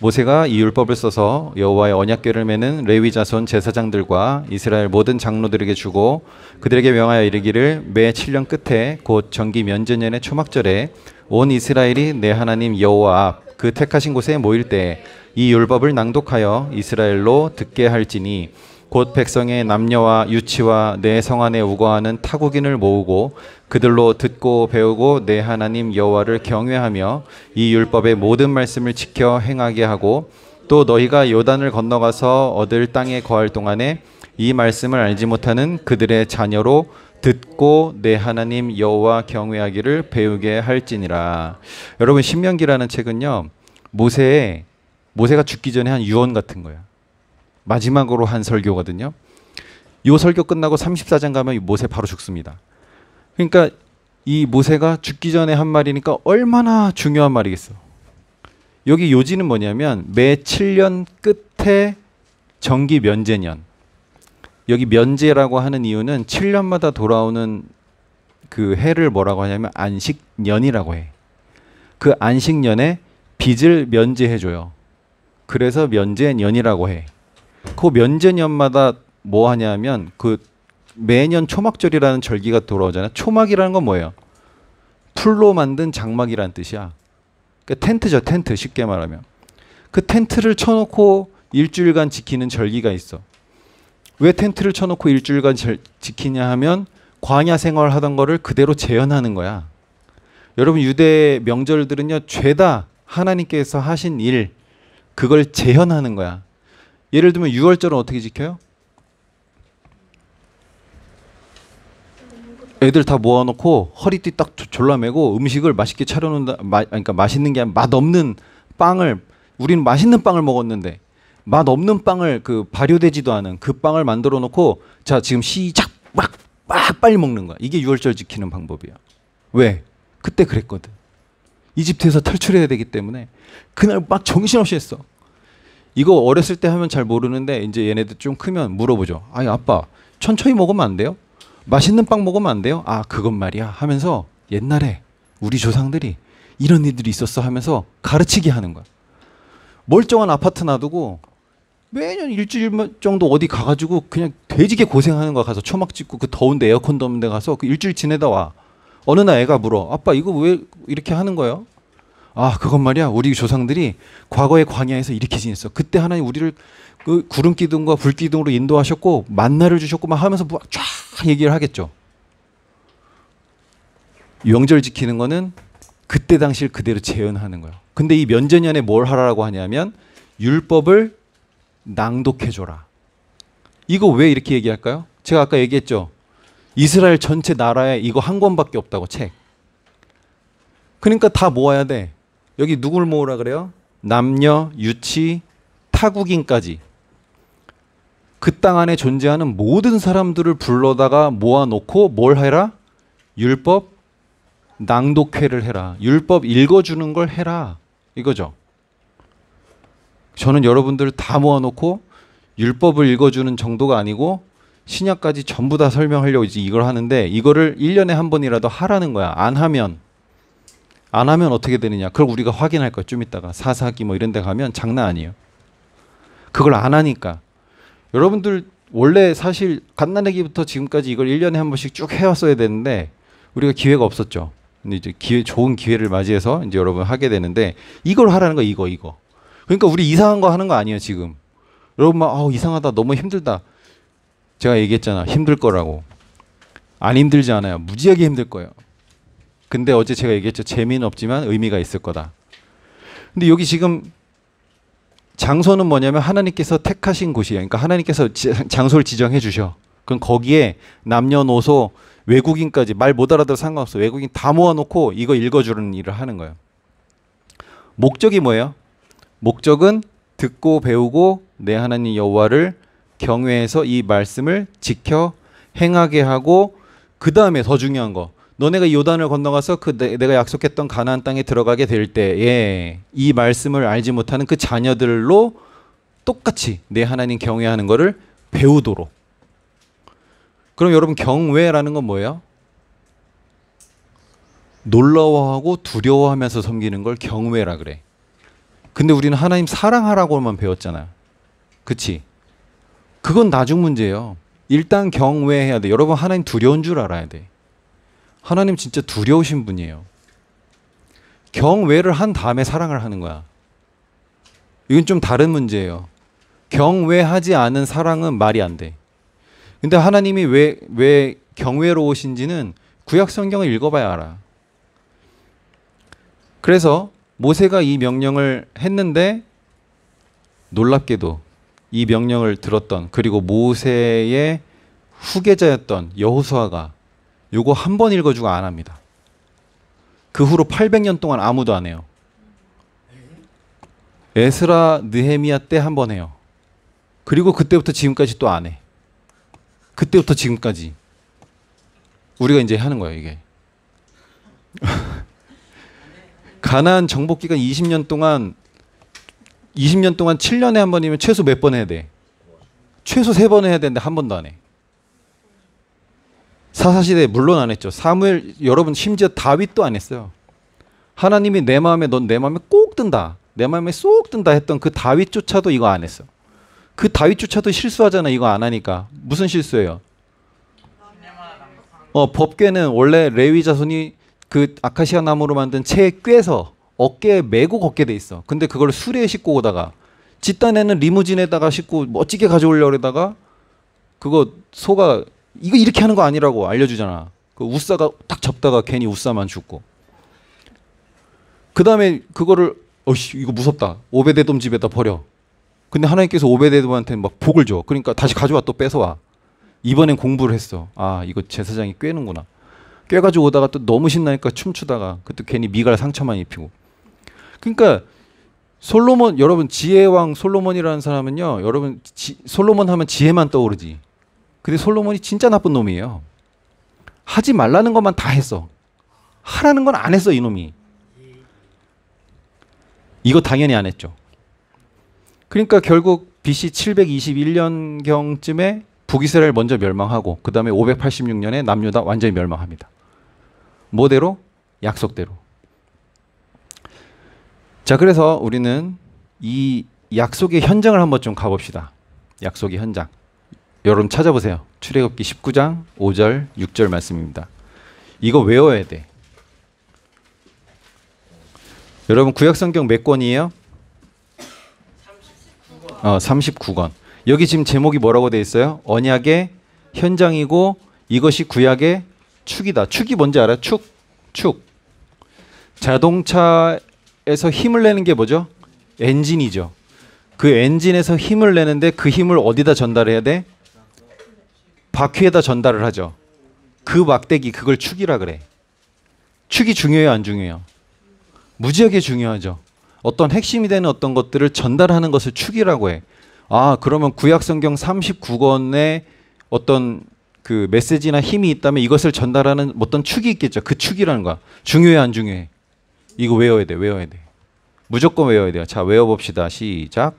모세가 이 율법을 써서 여호와의 언약궤를 매는 레위 자손 제사장들과 이스라엘 모든 장로들에게 주고 그들에게 명하여 이르기를 매 7년 끝에 곧 정기 면제년의 초막절에 온 이스라엘이 내 하나님 여호와 앞 그 택하신 곳에 모일 때 이 율법을 낭독하여 이스라엘로 듣게 할지니 곧 백성의 남녀와 유치와 내 성 안에 우거하는 타국인을 모으고 그들로 듣고 배우고 내 하나님 여호와를 경외하며 이 율법의 모든 말씀을 지켜 행하게 하고 또 너희가 요단을 건너가서 얻을 땅에 거할 동안에 이 말씀을 알지 못하는 그들의 자녀로 듣고 내 하나님 여호와 경외하기를 배우게 할지니라. 여러분, 신명기라는 책은요, 모세가 죽기 전에 한 유언 같은 거야. 마지막으로 한 설교거든요. 이 설교 끝나고 34장 가면 모세 바로 죽습니다. 그러니까 이 모세가 죽기 전에 한 말이니까 얼마나 중요한 말이겠어. 여기 요지는 뭐냐면 매 7년 끝에 정기 면제년. 여기 면제라고 하는 이유는 7년마다 돌아오는 그 해를 뭐라고 하냐면 안식년이라고 해. 그 안식년에 빚을 면제해줘요. 그래서 면제년이라고 해. 그 면제년마다 뭐 하냐면 그 매년 초막절이라는 절기가 돌아오잖아요. 초막이라는 건 뭐예요? 풀로 만든 장막이라는 뜻이야. 그러니까 텐트죠, 텐트. 쉽게 말하면 그 텐트를 쳐놓고 일주일간 지키는 절기가 있어. 왜 텐트를 쳐놓고 일주일간 지키냐 하면 광야 생활하던 거를 그대로 재현하는 거야. 여러분, 유대 명절들은요, 죄다 하나님께서 하신 일, 그걸 재현하는 거야. 예를 들면 6월절은 어떻게 지켜요? 애들 다 모아놓고 허리띠 딱 졸라매고 음식을 맛있게 차려놓는다. 그러니까 맛있는 게 아니라 맛없는 빵을, 우리는 맛있는 빵을 먹었는데 맛없는 빵을, 그 발효되지도 않은 그 빵을 만들어 놓고 자 지금 시작 막 빨리 먹는 거야. 이게 6월절 지키는 방법이야. 왜? 그때 그랬거든. 이집트에서 탈출해야 되기 때문에 그날 막 정신없이 했어. 이거 어렸을 때 하면 잘 모르는데 이제 얘네들 좀 크면 물어보죠. 아니 아빠, 천천히 먹으면 안 돼요? 맛있는 빵 먹으면 안 돼요? 아, 그건 말이야 하면서 옛날에 우리 조상들이 이런 일들이 있었어 하면서 가르치게 하는 거야. 멀쩡한 아파트 놔두고 매년 일주일 정도 어디 가가지고 그냥 돼지게 고생하는 거야. 가서 초막 짓고 그 더운데 에어컨도 없는 데 가서 그 일주일 지내다 와. 어느 날 애가 물어. 아빠, 이거 왜 이렇게 하는 거예요? 아, 그건 말이야, 우리 조상들이 과거의 광야에서 이렇게 지냈어. 그때 하나님 우리를 그 구름 기둥과 불 기둥으로 인도하셨고 만나를 주셨고 막 하면서 쫙 얘기를 하겠죠. 명절 지키는 거는 그때 당시를 그대로 재현하는 거예요. 근데 이 면제년에 뭘 하라고 하냐면 율법을 낭독해줘라. 이거 왜 이렇게 얘기할까요? 제가 아까 얘기했죠. 이스라엘 전체 나라에 이거 한 권밖에 없다고, 책. 그러니까 다 모아야 돼. 여기 누굴 모으라 그래요? 남녀, 유치, 타국인까지. 그 땅 안에 존재하는 모든 사람들을 불러다가 모아놓고 뭘 해라? 율법 낭독회를 해라. 율법 읽어주는 걸 해라. 이거죠. 저는 여러분들 다 모아놓고 율법을 읽어주는 정도가 아니고 신약까지 전부 다 설명하려고 이제 이걸 하는데, 이거를 1년에 한 번이라도 하라는 거야. 안 하면 어떻게 되느냐. 그걸 우리가 확인할 거야. 좀 이따가 사사기 뭐 이런 데 가면 장난 아니에요. 그걸 안 하니까. 여러분들 원래 사실 갓난아기부터 지금까지 이걸 1년에 한 번씩 쭉 해왔어야 되는데 우리가 기회가 없었죠. 근데 이제 좋은 기회를 맞이해서 이제 여러분 하게 되는데, 이걸 하라는 거. 이거. 그러니까 우리 이상한 거 하는 거 아니에요 지금. 여러분 막 이상하다, 너무 힘들다. 제가 얘기했잖아, 힘들 거라고. 안 힘들지 않아요. 무지하게 힘들 거예요. 근데 어제 제가 얘기했죠. 재미는 없지만 의미가 있을 거다. 근데 여기 지금 장소는 뭐냐면 하나님께서 택하신 곳이에요. 그러니까 하나님께서 장소를 지정해 주셔. 그럼 거기에 남녀노소 외국인까지 말 못 알아들어 상관없어. 외국인 다 모아놓고 이거 읽어주는 일을 하는 거예요. 목적이 뭐예요? 목적은 듣고 배우고 내 하나님 여호와를 경외해서 이 말씀을 지켜 행하게 하고, 그 다음에 더 중요한 거, 너네가 요단을 건너가서 내가 약속했던 가나안 땅에 들어가게 될 때에 이 말씀을 알지 못하는 그 자녀들로 똑같이 내 하나님 경외하는 거를 배우도록. 그럼 여러분, 경외라는 건 뭐예요? 놀라워하고 두려워하면서 섬기는 걸 경외라 그래. 근데 우리는 하나님 사랑하라고만 배웠잖아요. 그치? 그건 나중 문제예요. 일단 경외해야 돼. 여러분, 하나님 두려운 줄 알아야 돼. 하나님 진짜 두려우신 분이에요. 경외를 한 다음에 사랑을 하는 거야. 이건 좀 다른 문제예요. 경외하지 않은 사랑은 말이 안 돼. 근데 하나님이 왜 경외로우신지는 구약 성경을 읽어봐야 알아. 그래서 모세가 이 명령을 했는데 놀랍게도 이 명령을 들었던, 그리고 모세의 후계자였던 여호수아가 요거 한 번 읽어주고 안 합니다. 그 후로 800년 동안 아무도 안 해요. 에스라, 느헤미야 때 한 번 해요. 그리고 그때부터 지금까지 또 안 해. 그때부터 지금까지 우리가 이제 하는 거예요, 이게. 가나안 정복 기간 20년 동안 7년에 한 번이면 최소 몇 번 해야 돼? 최소 3번 해야 되는데 한 번도 안 해. 사사시대 물론 안 했죠. 사무엘, 여러분, 심지어 다윗도 안 했어요. 하나님이 내 마음에, 넌 내 마음에 꼭 든다, 내 마음에 쏙 든다 했던 그 다윗조차도 이거 안 했어. 그 다윗조차도 실수하잖아. 이거 안 하니까. 무슨 실수예요? 법궤는 원래 레위 자손이 그 아카시아 나무로 만든 채에 꿰서 어깨에 메고 걷게 돼 있어. 근데 그걸 수레에 싣고 오다가, 집단에는 리무진에다가 싣고 멋지게 가져오려고 그러다가 그거 소가 이거 이렇게 하는 거 아니라고 알려주잖아. 그 우싸가 딱 접다가 괜히 우싸만 죽고. 그 다음에 그거를 어이씨 이거 무섭다, 오베데돔 집에다 버려. 근데 하나님께서 오베데돔한테 막 복을 줘. 그러니까 다시 가져와, 또 뺏어와. 이번엔 공부를 했어. 아, 이거 제사장이 꿰는구나. 꿰가지고 오다가 또 너무 신나니까 춤추다가 그때 괜히 미갈 상처만 입히고. 그러니까 솔로몬, 여러분, 지혜왕 솔로몬이라는 사람은요, 여러분, 솔로몬 하면 지혜만 떠오르지. 근데 솔로몬이 진짜 나쁜 놈이에요. 하지 말라는 것만 다 했어. 하라는 건 안 했어, 이놈이. 이거 당연히 안 했죠. 그러니까 결국 BC 721년경쯤에 북이스라엘 먼저 멸망하고, 그 다음에 586년에 남유다 완전히 멸망합니다. 뭐대로? 약속대로. 자, 그래서 우리는 이 약속의 현장을 한번 좀 가봅시다. 약속의 현장. 여러분 찾아보세요. 출애굽기 19장 5절 6절 말씀입니다. 이거 외워야 돼. 여러분 구약성경 몇 권이에요? 39권. 여기 지금 제목이 뭐라고 돼 있어요? 언약의 현장이고 이것이 구약의 축이다. 축이 뭔지 알아요? 축. 자동차에서 힘을 내는 게 뭐죠? 엔진이죠. 그 엔진에서 힘을 내는데 그 힘을 어디다 전달해야 돼? 바퀴에다 전달을 하죠. 그 막대기, 그걸 축이라 그래. 축이 중요해요, 안 중요해요? 무지하게 중요하죠. 어떤 핵심이 되는 어떤 것들을 전달하는 것을 축이라고 해. 아, 그러면 구약성경 39권에 어떤 그 메시지나 힘이 있다면 이것을 전달하는 어떤 축이 있겠죠. 그 축이라는 거야. 중요해, 안 중요해? 이거 외워야 돼. 무조건 외워야 돼요. 자, 외워봅시다. 시작.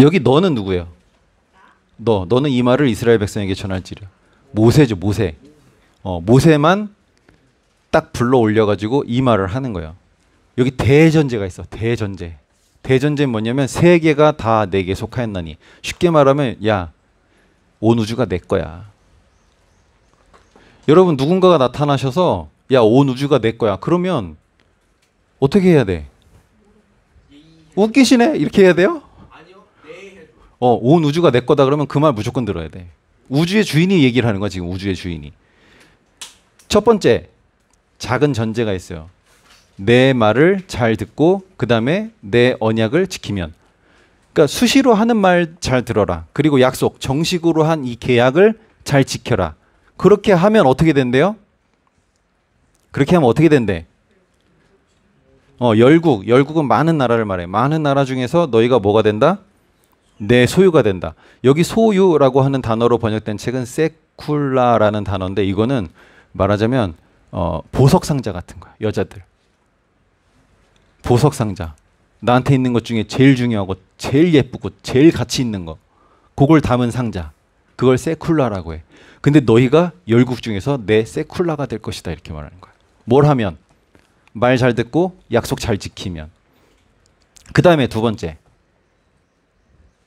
여기 너는 누구예요? 너는 이 말을 이스라엘 백성에게 전할지라. 모세죠, 모세. 모세만 딱 불러 올려가지고 이 말을 하는 거예요. 여기 대전제가 있어. 대전제는 뭐냐면 세계가 다 내게 속하였나니. 쉽게 말하면 야, 온 우주가 내 거야. 여러분 누군가가 나타나셔서 야, 온 우주가 내 거야. 그러면 어떻게 해야 돼? 웃기시네? 이렇게 해야 돼요? 온 우주가 내 거다 그러면 그 말 무조건 들어야 돼. 우주의 주인이 얘기를 하는 거야, 지금 우주의 주인이. 첫 번째, 작은 전제가 있어요. 내 말을 잘 듣고 그 다음에 내 언약을 지키면. 그러니까 수시로 하는 말 잘 들어라. 그리고 약속, 정식으로 한 이 계약을 잘 지켜라. 그렇게 하면 어떻게 된대요? 그렇게 하면 어떻게 된대? 열국은 많은 나라를 말해. 많은 나라 중에서 너희가 뭐가 된다? 내 소유가 된다. 여기 소유라고 하는 단어로 번역된 책은 세쿨라라는 단어인데 이거는 말하자면 보석 상자 같은 거야. 여자들. 보석 상자. 나한테 있는 것 중에 제일 중요하고 제일 예쁘고 제일 가치 있는 거. 그걸 담은 상자. 그걸 세쿨라라고 해. 근데 너희가 열국 중에서 내 세쿨라가 될 것이다. 이렇게 말하는 거야. 뭘 하면? 말 잘 듣고 약속 잘 지키면. 그 다음에 두 번째.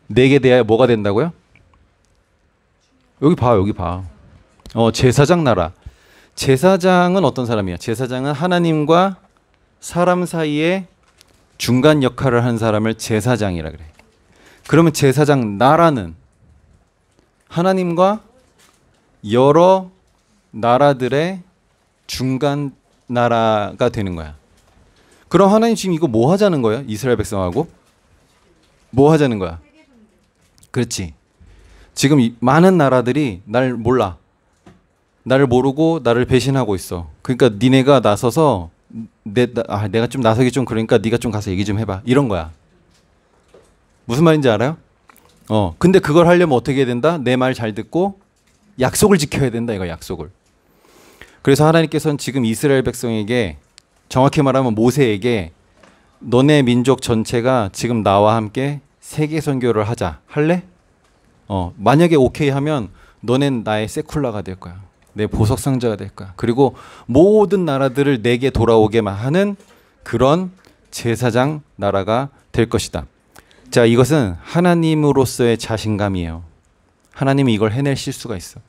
내게 대하여 뭐가 된다고요? 여기 봐, 여기 봐. 제사장 나라. 제사장은 어떤 사람이야? 제사장은 하나님과 사람 사이에 중간 역할을 하는 사람을 제사장이라 그래. 그러면 제사장 나라는 하나님과 여러 나라들의 중간 나라가 되는 거야. 그럼 하나님 지금 이거 뭐 하자는 거야? 이스라엘 백성하고 뭐 하자는 거야? 그렇지. 지금 많은 나라들이 날 몰라. 나를 모르고 나를 배신하고 있어. 그러니까 니네가 나서서 내가 좀 나서기 좀 그러니까 네가 좀 가서 얘기 좀 해봐. 이런 거야. 무슨 말인지 알아요? 근데 그걸 하려면 어떻게 해야 된다? 내 말 잘 듣고 약속을 지켜야 된다. 이거 약속을. 그래서 하나님께서는 지금 이스라엘 백성에게 정확히 말하면 모세에게 너네 민족 전체가 지금 나와 함께 세계 선교를 하자. 할래? 만약에 오케이 하면 너넨 나의 세쿨라가 될 거야. 내 보석 상자가 될 거야. 그리고 모든 나라들을 내게 돌아오게만 하는 그런 제사장 나라가 될 것이다. 자, 이것은 하나님으로서의 자신감이에요. 하나님이 이걸 해내실 수가 있어.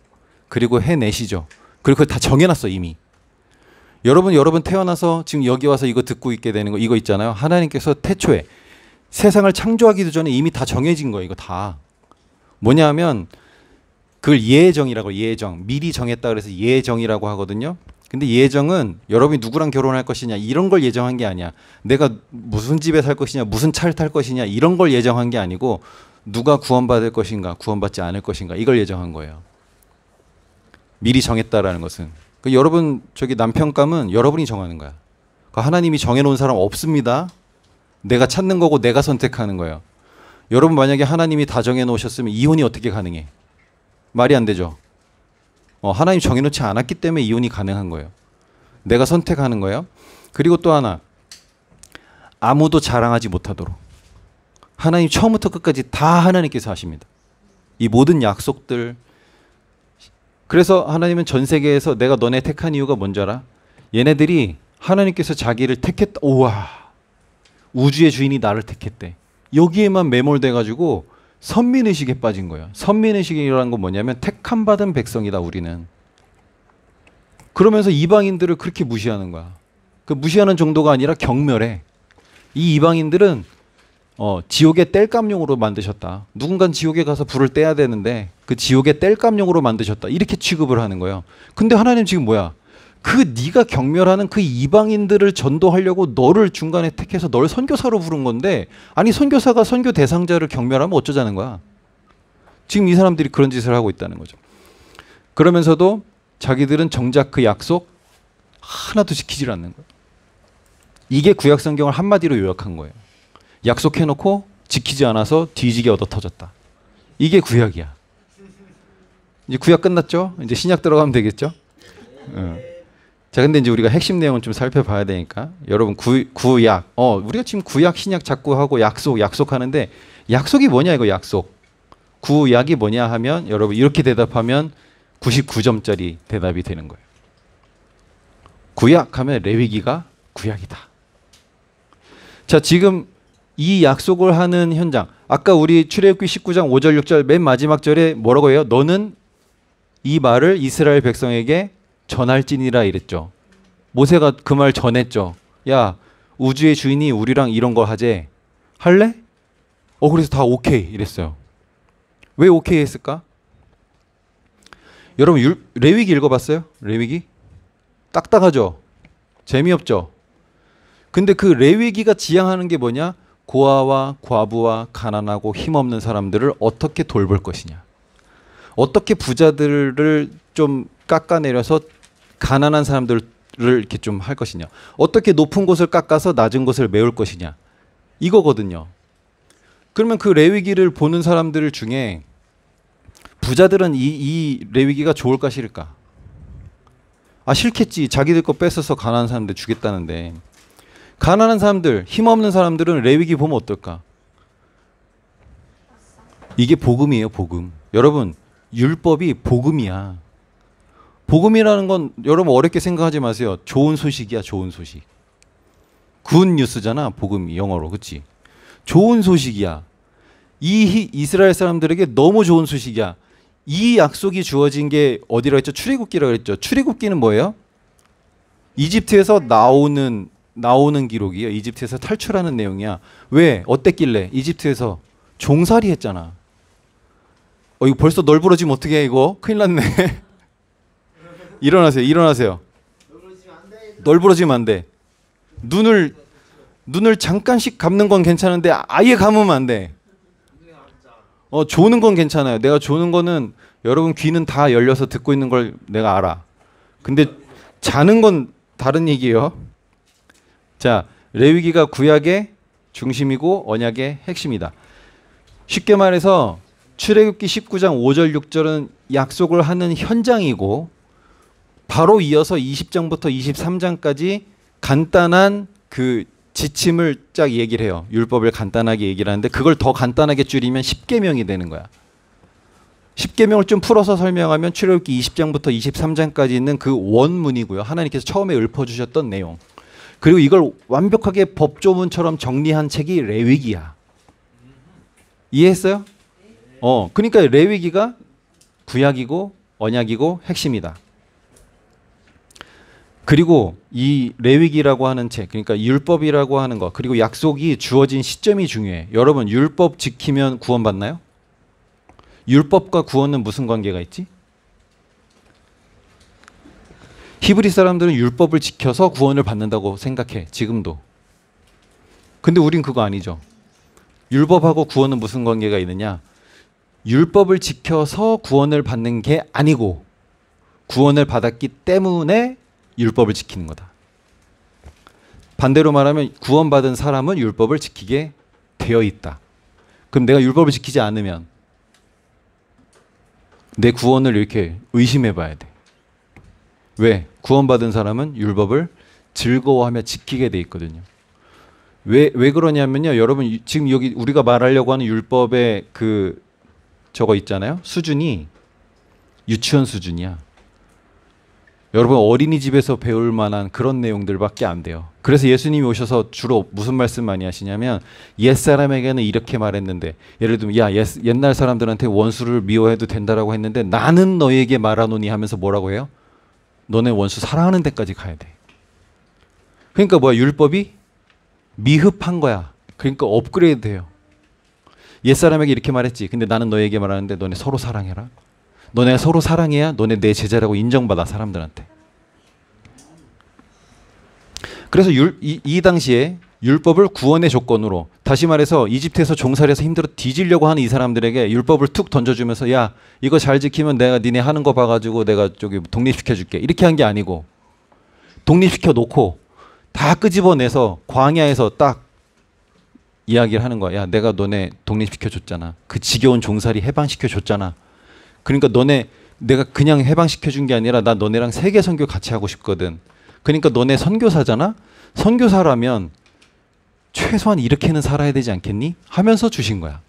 그리고 해내시죠. 그리고 그걸 다 정해놨어 이미. 여러분 태어나서 지금 여기 와서 이거 듣고 있게 되는 거 이거 있잖아요. 하나님께서 태초에 세상을 창조하기도 전에 이미 다 정해진 거예요. 이거 다. 뭐냐 하면 그걸 예정이라고. 예정. 미리 정했다 그래서 예정이라고 하거든요. 근데 예정은 여러분이 누구랑 결혼할 것이냐 이런 걸 예정한 게 아니야. 내가 무슨 집에 살 것이냐 무슨 차를 탈 것이냐 이런 걸 예정한 게 아니고 누가 구원받을 것인가 구원받지 않을 것인가 이걸 예정한 거예요. 미리 정했다라는 것은. 여러분 저기 남편감은 여러분이 정하는 거야. 하나님이 정해놓은 사람 없습니다. 내가 찾는 거고 내가 선택하는 거예요. 여러분 만약에 하나님이 다 정해놓으셨으면 이혼이 어떻게 가능해? 말이 안 되죠. 하나님 정해놓지 않았기 때문에 이혼이 가능한 거예요. 내가 선택하는 거예요. 그리고 또 하나 아무도 자랑하지 못하도록 하나님 처음부터 끝까지 다 하나님께서 하십니다. 이 모든 약속들. 그래서 하나님은 전 세계에서 내가 너네 택한 이유가 뭔지 알아? 얘네들이 하나님께서 자기를 택했다. 우와, 우주의 주인이 나를 택했대. 여기에만 매몰돼가지고 선민의식에 빠진 거예요. 선민의식이라는 건 뭐냐면 택함 받은 백성이다 우리는. 그러면서 이방인들을 그렇게 무시하는 거야. 그 무시하는 정도가 아니라 경멸해. 이 이방인들은 지옥의 땔감용으로 만드셨다. 누군가 지옥에 가서 불을 떼야 되는데 그 지옥의 땔감용으로 만드셨다. 이렇게 취급을 하는 거예요. 근데 하나님 지금 뭐야? 네가 경멸하는 그 이방인들을 전도하려고 너를 중간에 택해서 널 선교사로 부른 건데 아니 선교사가 선교 대상자를 경멸하면 어쩌자는 거야. 지금 이 사람들이 그런 짓을 하고 있다는 거죠. 그러면서도 자기들은 정작 그 약속 하나도 지키질 않는 거예요. 이게 구약 성경을 한마디로 요약한 거예요. 약속해놓고 지키지 않아서 뒤지게 얻어 터졌다. 이게 구약이야. 이제 구약 끝났죠? 이제 신약 들어가면 되겠죠? 자, 근데 이제 우리가 핵심 내용을 좀 살펴봐야 되니까 여러분 구약 우리가 지금 구약 신약 자꾸 하고 약속하는데 약속이 뭐냐 이거 약속. 구약이 뭐냐 하면 여러분 이렇게 대답하면 99점짜리 대답이 되는 거예요. 구약하면 레위기가 구약이다. 자, 지금 이 약속을 하는 현장. 아까 우리 출애굽기 19장 5절 6절 맨 마지막 절에 뭐라고 해요? 너는 이 말을 이스라엘 백성에게 전할지니라 이랬죠. 모세가 그 말 전했죠. 야, 우주의 주인이 우리랑 이런 거 하재. 할래? 그래서 다 오케이 이랬어요. 왜 오케이 했을까? 여러분 레위기 읽어봤어요? 레위기? 딱딱하죠? 재미없죠? 근데 그 레위기가 지향하는 게 뭐냐? 고아와 과부와 가난하고 힘없는 사람들을 어떻게 돌볼 것이냐. 어떻게 부자들을 좀 깎아내려서 가난한 사람들을 이렇게 좀 할 것이냐. 어떻게 높은 곳을 깎아서 낮은 곳을 메울 것이냐. 이거거든요. 그러면 그 레위기를 보는 사람들 중에 부자들은 이 레위기가 좋을까 싫을까? 아, 싫겠지. 자기들 거 뺏어서 가난한 사람들 주겠다는데. 가난한 사람들, 힘없는 사람들은 레위기 보면 어떨까? 이게 복음이에요, 복음. 여러분, 율법이 복음이야. 복음이라는 건 여러분 어렵게 생각하지 마세요. 좋은 소식이야, 좋은 소식. 굿 뉴스잖아, 복음이 영어로. 그치? 좋은 소식이야. 이 이스라엘 사람들에게 너무 좋은 소식이야. 이 약속이 주어진 게 어디라 했죠? 출애굽기라고 했죠. 출애굽기는 뭐예요? 이집트에서 나오는 기록이에요. 이집트에서 탈출하는 내용이야. 왜? 어땠길래? 이집트에서 종살이 했잖아. 이거 벌써 널브러지면 어떻게 해, 이거? 큰일 났네. 일어나세요. 일어나세요. 널브러지면 안 돼. 눈을 잠깐씩 감는 건 괜찮은데 아예 감으면 안 돼. 조는 건 괜찮아요. 내가 조는 거는 여러분 귀는 다 열려서 듣고 있는 걸 내가 알아. 근데 자는 건 다른 얘기예요. 자, 레위기가 구약의 중심이고 언약의 핵심이다. 쉽게 말해서 출애굽기 19장 5절 6절은 약속을 하는 현장이고 바로 이어서 20장부터 23장까지 간단한 그 지침을 쫙 얘기를 해요. 율법을 간단하게 얘기를 하는데 그걸 더 간단하게 줄이면 10계명이 되는 거야. 10계명을 좀 풀어서 설명하면 출애굽기 20장부터 23장까지 있는 그 원문이고요. 하나님께서 처음에 읊어주셨던 내용. 그리고 이걸 완벽하게 법조문처럼 정리한 책이 레위기야. 이해했어요? 그러니까 레위기가 구약이고 언약이고 핵심이다. 그리고 이 레위기라고 하는 책, 그러니까 율법이라고 하는 거, 그리고 약속이 주어진 시점이 중요해. 여러분, 율법 지키면 구원받나요? 율법과 구원은 무슨 관계가 있지? 히브리 사람들은 율법을 지켜서 구원을 받는다고 생각해, 지금도. 근데 우린 그거 아니죠. 율법하고 구원은 무슨 관계가 있느냐? 율법을 지켜서 구원을 받는 게 아니고 구원을 받았기 때문에 율법을 지키는 거다. 반대로 말하면 구원받은 사람은 율법을 지키게 되어 있다. 그럼 내가 율법을 지키지 않으면 내 구원을 이렇게 의심해 봐야 돼. 왜? 구원받은 사람은 율법을 즐거워하며 지키게 돼 있거든요. 왜 그러냐면요. 여러분 지금 여기 우리가 말하려고 하는 율법의 그 저거 있잖아요. 수준이 유치원 수준이야. 여러분 어린이집에서 배울 만한 그런 내용들밖에 안 돼요. 그래서 예수님이 오셔서 주로 무슨 말씀 많이 하시냐면 옛사람에게는 이렇게 말했는데 예를 들면 야 옛날 사람들한테 원수를 미워해도 된다라고 했는데 나는 너에게 말하노니 하면서 뭐라고 해요? 너네 원수 사랑하는 데까지 가야 돼. 그러니까 뭐야? 율법이 미흡한 거야. 그러니까 업그레이드 돼요. 옛사람에게 이렇게 말했지. 근데 나는 너에게 말하는데 너네 서로 사랑해라. 너네가 서로 사랑해야 너네 내 제자라고 인정받아 사람들한테. 그래서 이 당시에 율법을 구원의 조건으로 다시 말해서 이집트에서 종살이해서 힘들어 뒤지려고 하는 이 사람들에게 율법을 툭 던져주면서 야 이거 잘 지키면 내가 니네 하는 거 봐가지고 내가 저기 독립시켜줄게 이렇게 한 게 아니고 독립시켜 놓고 다 끄집어내서 광야에서 딱 이야기를 하는 거야. 야 내가 너네 독립시켜줬잖아. 그 지겨운 종살이 해방시켜줬잖아. 그러니까 내가 그냥 해방시켜준 게 아니라 나 너네랑 세계 선교 같이 하고 싶거든. 그러니까 너네 선교사잖아. 선교사라면 최소한 이렇게는 살아야 되지 않겠니? 하면서 주신 거야.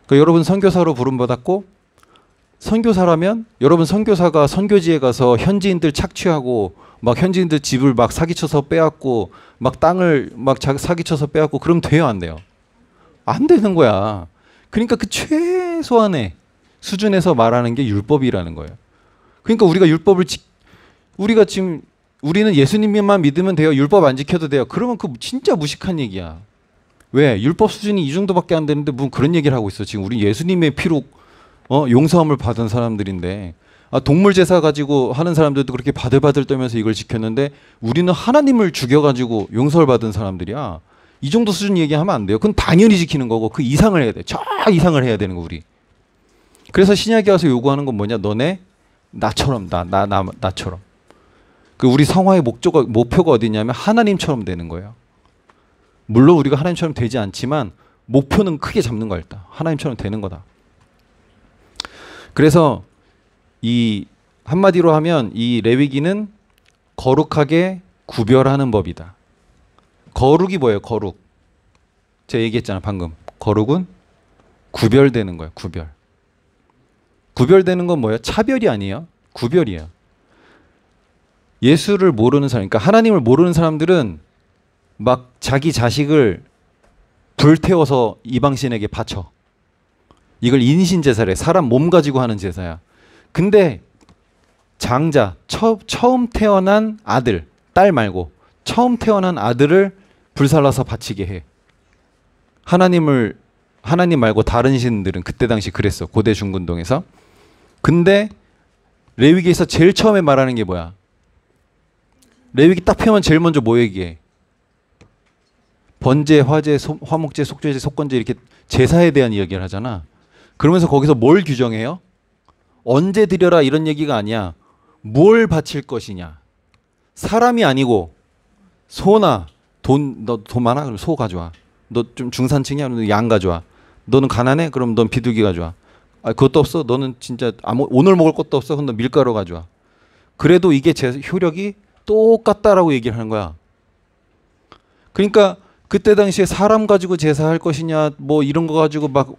그러니까 여러분 선교사로 부름받았고 선교사라면 여러분 선교사가 선교지에 가서 현지인들 착취하고 막 현지인들 집을 막 사기쳐서 빼앗고 막 땅을 막 사기쳐서 빼앗고 그럼 돼요 안 돼요? 안 되는 거야. 그러니까 그 최소한의 수준에서 말하는 게 율법이라는 거예요. 그러니까 우리가 우리는 예수님만 믿으면 돼요. 율법 안 지켜도 돼요. 그러면 그 진짜 무식한 얘기야. 왜? 율법 수준이 이 정도밖에 안 되는데 무슨 그런 얘기를 하고 있어. 지금 우리 예수님의 피로 용서함을 받은 사람들인데, 동물 제사 가지고 하는 사람들도 그렇게 바들바들 떨면서 이걸 지켰는데 우리는 하나님을 죽여가지고 용서를 받은 사람들이야. 이 정도 수준 얘기하면 안 돼요. 그건 당연히 지키는 거고 그 이상을 해야 돼. 저 이상을 해야 되는 거 우리. 그래서 신약에 와서 요구하는 건 뭐냐? 너네 나처럼 나처럼. 그 우리 성화의 목표가 어디냐면 하나님처럼 되는 거예요. 물론 우리가 하나님처럼 되지 않지만 목표는 크게 잡는 거야. 일단 하나님처럼 되는 거다. 그래서 이 한마디로 하면 이 레위기는 거룩하게 구별하는 법이다. 거룩이 뭐예요? 거룩. 제가 얘기했잖아 방금. 거룩은 구별되는 거예요. 구별. 구별되는 건 뭐예요? 차별이 아니에요. 구별이에요. 예수를 모르는 사람, 그러니까 하나님을 모르는 사람들은 막 자기 자식을 불태워서 이방신에게 바쳐. 이걸 인신제사래. 사람 몸 가지고 하는 제사야. 근데 장자, 처음 태어난 아들, 딸 말고 처음 태어난 아들을 불살라서 바치게 해. 하나님 말고 다른 신들은 그때 당시 그랬어. 고대 중근동에서. 근데 레위기에서 제일 처음에 말하는 게 뭐야? 레위기 딱 펴면 제일 먼저 뭐 얘기해? 번제, 화제, 화목제, 속죄제, 속건제 이렇게 제사에 대한 이야기를 하잖아. 그러면서 거기서 뭘 규정해요? 언제 드려라 이런 얘기가 아니야. 뭘 바칠 것이냐. 사람이 아니고 소나 돈, 너 돈 많아? 그럼 소 가져와. 너 좀 중산층이야? 그럼 양 가져와. 너는 가난해? 그럼 넌 비둘기 가져와. 그것도 없어? 너는 진짜 오늘 먹을 것도 없어? 그럼 너 밀가루 가져와. 그래도 이게 효력이 똑같다라고 얘기를 하는 거야. 그러니까 그때 당시에 사람 가지고 제사할 것이냐 뭐 이런 거 가지고 막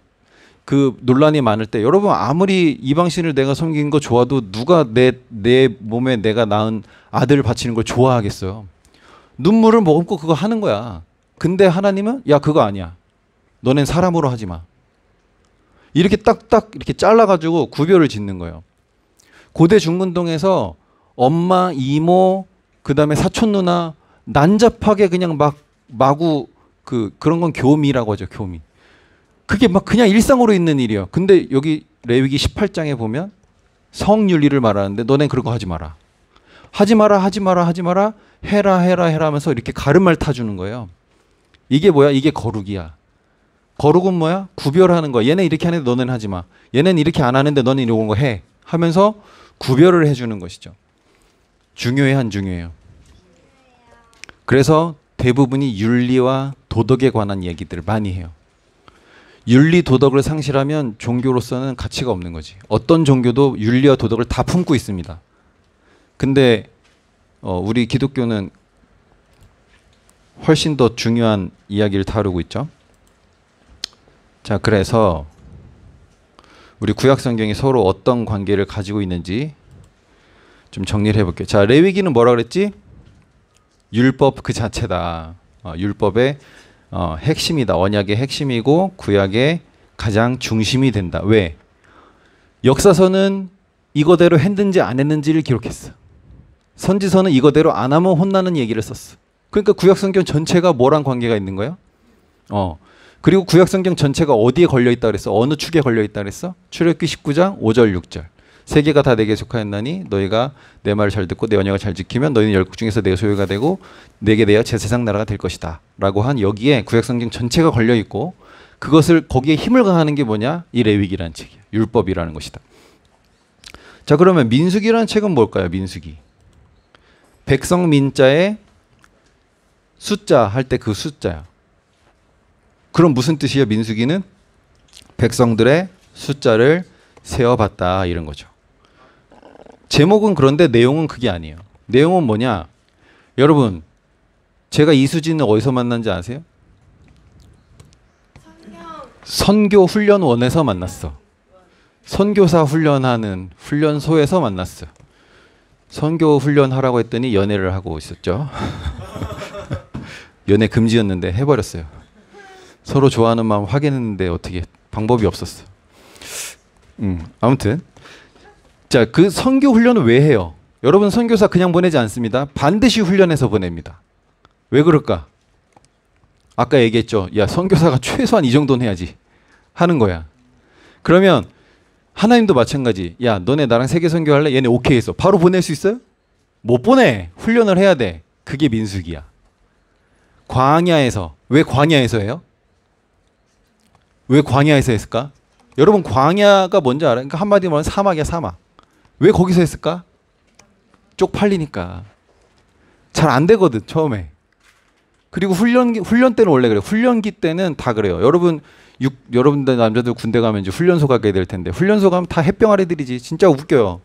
그 논란이 많을 때 여러분 아무리 이방신을 내가 섬긴 거 좋아도 누가 내 몸에 내가 낳은 아들을 바치는 걸 좋아하겠어요. 눈물을 머금고 그거 하는 거야. 근데 하나님은 야 그거 아니야. 너넨 사람으로 하지 마. 이렇게 딱딱 이렇게 잘라가지고 구별을 짓는 거예요. 고대 중근동에서 엄마, 이모, 그 다음에 사촌 누나 난잡하게 그냥 막 마구 그런 건 교미라고 하죠. 교미. 그게 막 그냥 일상으로 있는 일이에요. 근데 여기 레위기 18장에 보면 성윤리를 말하는데 너넨 그런 거 하지 마라. 하지 마라, 하지 마라, 하지 마라. 해라, 해라, 해라 하면서 이렇게 가르마를 타주는 거예요. 이게 뭐야? 이게 거룩이야. 거룩은 뭐야? 구별하는 거야. 얘네 이렇게 하는데 너는 하지 마. 얘네는 이렇게 안 하는데 너는 이런 거 해. 하면서 구별을 해주는 것이죠. 중요해요, 안 중요해요? 그래서 대부분이 윤리와 도덕에 관한 얘기들을 많이 해요. 윤리 도덕을 상실하면 종교로서는 가치가 없는 거지. 어떤 종교도 윤리와 도덕을 다 품고 있습니다. 근데 우리 기독교는 훨씬 더 중요한 이야기를 다루고 있죠. 자, 그래서 우리 구약 성경이 서로 어떤 관계를 가지고 있는지 좀 정리를 해볼게요. 자, 레위기는 뭐라 그랬지? 율법 그 자체다. 율법의 핵심이다. 언약의 핵심이고 구약의 가장 중심이 된다. 왜? 역사서는 이거대로 했는지 안 했는지를 기록했어. 선지서는 이거대로 안 하면 혼나는 얘기를 썼어. 그러니까 구약성경 전체가 뭐랑 관계가 있는 거야? 그리고 구약성경 전체가 어디에 걸려있다 그랬어? 어느 축에 걸려있다 그랬어? 출애굽기 19장 5절 6절. 세계가 다 내게 속하였나니 너희가 내 말을 잘 듣고 내 언약을 잘 지키면 너희는 열국 중에서 내 소유가 되고 내게 내어 제 세상 나라가 될 것이다 라고 한 여기에 구약성경 전체가 걸려있고 그것을 거기에 힘을 가하는 게 뭐냐? 이 레위기라는 책이야. 율법이라는 것이다. 자, 그러면 민수기라는 책은 뭘까요? 민수기. 백성 민자에 숫자 할 때 그 숫자야. 그럼 무슨 뜻이에요? 민수기는 백성들의 숫자를 세어봤다 이런 거죠. 제목은 그런데 내용은 그게 아니에요. 내용은 뭐냐? 여러분, 제가 이수진을 어디서 만난지 아세요? 선교 훈련원에서 만났어. 선교사 훈련하는 훈련소에서 만났어. 선교 훈련하라고 했더니 연애를 하고 있었죠. 연애 금지였는데 해버렸어요. 서로 좋아하는 마음 확인했는데 어떻게 방법이 없었어. 아무튼 자, 그 선교 훈련은 왜 해요? 여러분 선교사 그냥 보내지 않습니다. 반드시 훈련해서 보냅니다. 왜 그럴까? 아까 얘기했죠. 야, 선교사가 최소한 이 정도는 해야지 하는 거야. 그러면 하나님도 마찬가지. 야, 너네 나랑 세계 선교할래? 얘네 오케이 했어. 바로 보낼 수 있어요? 못 보내. 훈련을 해야 돼. 그게 민수기야. 광야에서. 왜 광야에서 해요? 왜 광야에서 했을까? 여러분, 광야가 뭔지 알아요? 그러니까 한마디로 말하면 사막이야, 사막. 왜 거기서 했을까? 쪽팔리니까. 잘 안 되거든, 처음에. 그리고 훈련 때는 원래 그래요. 훈련기 때는 다 그래요. 여러분들 남자들 군대 가면 이제 훈련소 가게 될 텐데, 훈련소 가면 다 햇병 아래들이지. 진짜 웃겨요.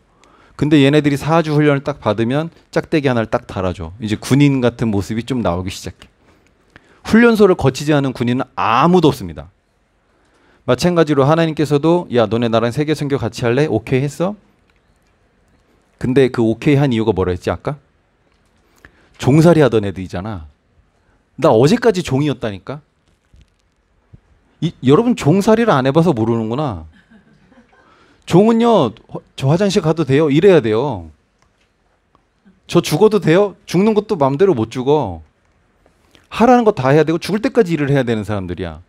근데 얘네들이 4주 훈련을 딱 받으면 짝대기 하나를 딱 달아줘. 이제 군인 같은 모습이 좀 나오기 시작해. 훈련소를 거치지 않은 군인은 아무도 없습니다. 마찬가지로 하나님께서도 야, 너네 나랑 세계 선교 같이 할래? 오케이 했어? 근데 그 오케이 한 이유가 뭐라 했지 아까? 종살이 하던 애들이잖아. 나 어제까지 종이었다니까. 여러분 종살이를 안 해봐서 모르는구나. 종은요, 저 화장실 가도 돼요? 이래야 돼요. 저 죽어도 돼요? 죽는 것도 마음대로 못 죽어. 하라는 거 다 해야 되고 죽을 때까지 일을 해야 되는 사람들이야.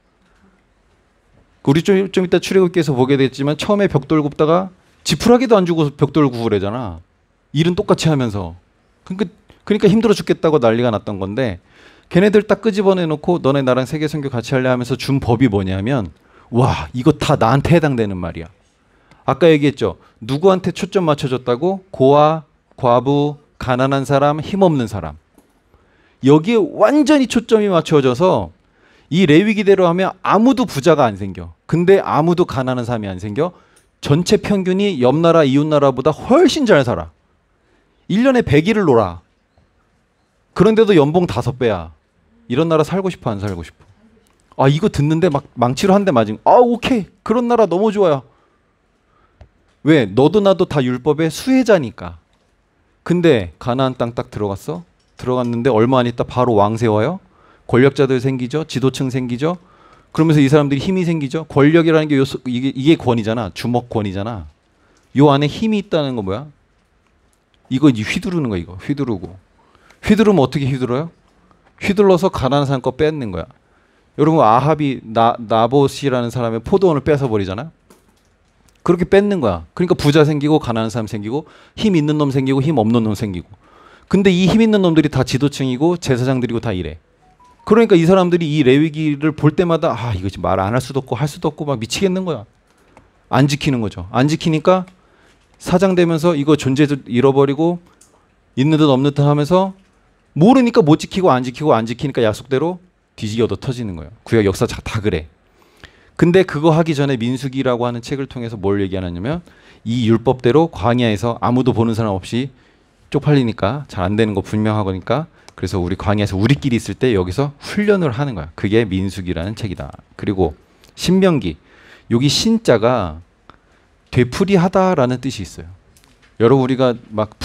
우리 좀 이따 출애굽기에서 보게 됐지만 처음에 벽돌 굽다가 지푸라기도 안 주고 벽돌 구우래잖아. 일은 똑같이 하면서. 그러니까 힘들어 죽겠다고 난리가 났던 건데, 걔네들 딱 끄집어내놓고 너네 나랑 세계 선교 같이 할래 하면서 준 법이 뭐냐면, 와, 이거 다 나한테 해당되는 말이야. 아까 얘기했죠. 누구한테 초점 맞춰줬다고? 고아, 과부, 가난한 사람, 힘없는 사람. 여기에 완전히 초점이 맞춰져서 이 레위기대로 하면 아무도 부자가 안 생겨. 근데 아무도 가난한 사람이 안 생겨. 전체 평균이 옆 나라, 이웃 나라보다 훨씬 잘 살아. 1년에 100일을 놀아. 그런데도 연봉 5배야. 이런 나라 살고 싶어, 안 살고 싶어? 아, 이거 듣는데 막 망치로 한 대 맞은. 아, 오케이. 그런 나라 너무 좋아요. 왜? 너도 나도 다 율법의 수혜자니까. 근데 가나안 땅 딱 들어갔어? 들어갔는데 얼마 안 있다 바로 왕 세워요? 권력자들 생기죠? 지도층 생기죠? 그러면서 이 사람들이 힘이 생기죠? 권력이라는 게 이게 권이잖아. 주먹권이잖아. 요 안에 힘이 있다는 건 뭐야? 이거 휘두르는 거야, 이거. 휘두르고. 휘두르면 어떻게 휘둘러요? 휘둘러서 가난한 사람 거 뺏는 거야. 여러분, 아합이 나봇이라는 사람의 포도원을 뺏어버리잖아. 그렇게 뺏는 거야. 그러니까 부자 생기고 가난한 사람 생기고 힘 있는 놈 생기고 힘 없는 놈 생기고. 근데 이 힘 있는 놈들이 다 지도층이고 제사장들이고 다 이래. 그러니까 이 사람들이 이 레위기를 볼 때마다 아, 이거 지금 말 안 할 수도 없고 할 수도 없고 막 미치겠는 거야. 안 지키는 거죠. 안 지키니까 사장되면서 이거 존재도 잃어버리고 있는 듯 없는 듯 하면서 모르니까 못 지키고 안 지키니까 약속대로 뒤지기 얻어 터지는 거예요. 구약 역사 다 그래. 근데 그거 하기 전에 민수기라고 하는 책을 통해서 뭘 얘기하냐면 이 율법대로 광야에서 아무도 보는 사람 없이 쪽팔리니까 잘 안 되는 거 분명하거니까 그래서 우리 광야에서 우리끼리 있을 때 여기서 훈련을 하는 거야. 그게 민수기라는 책이다. 그리고 신명기. 여기 신자가 되풀이하다라는 뜻이 있어요. 여러분 우리가 막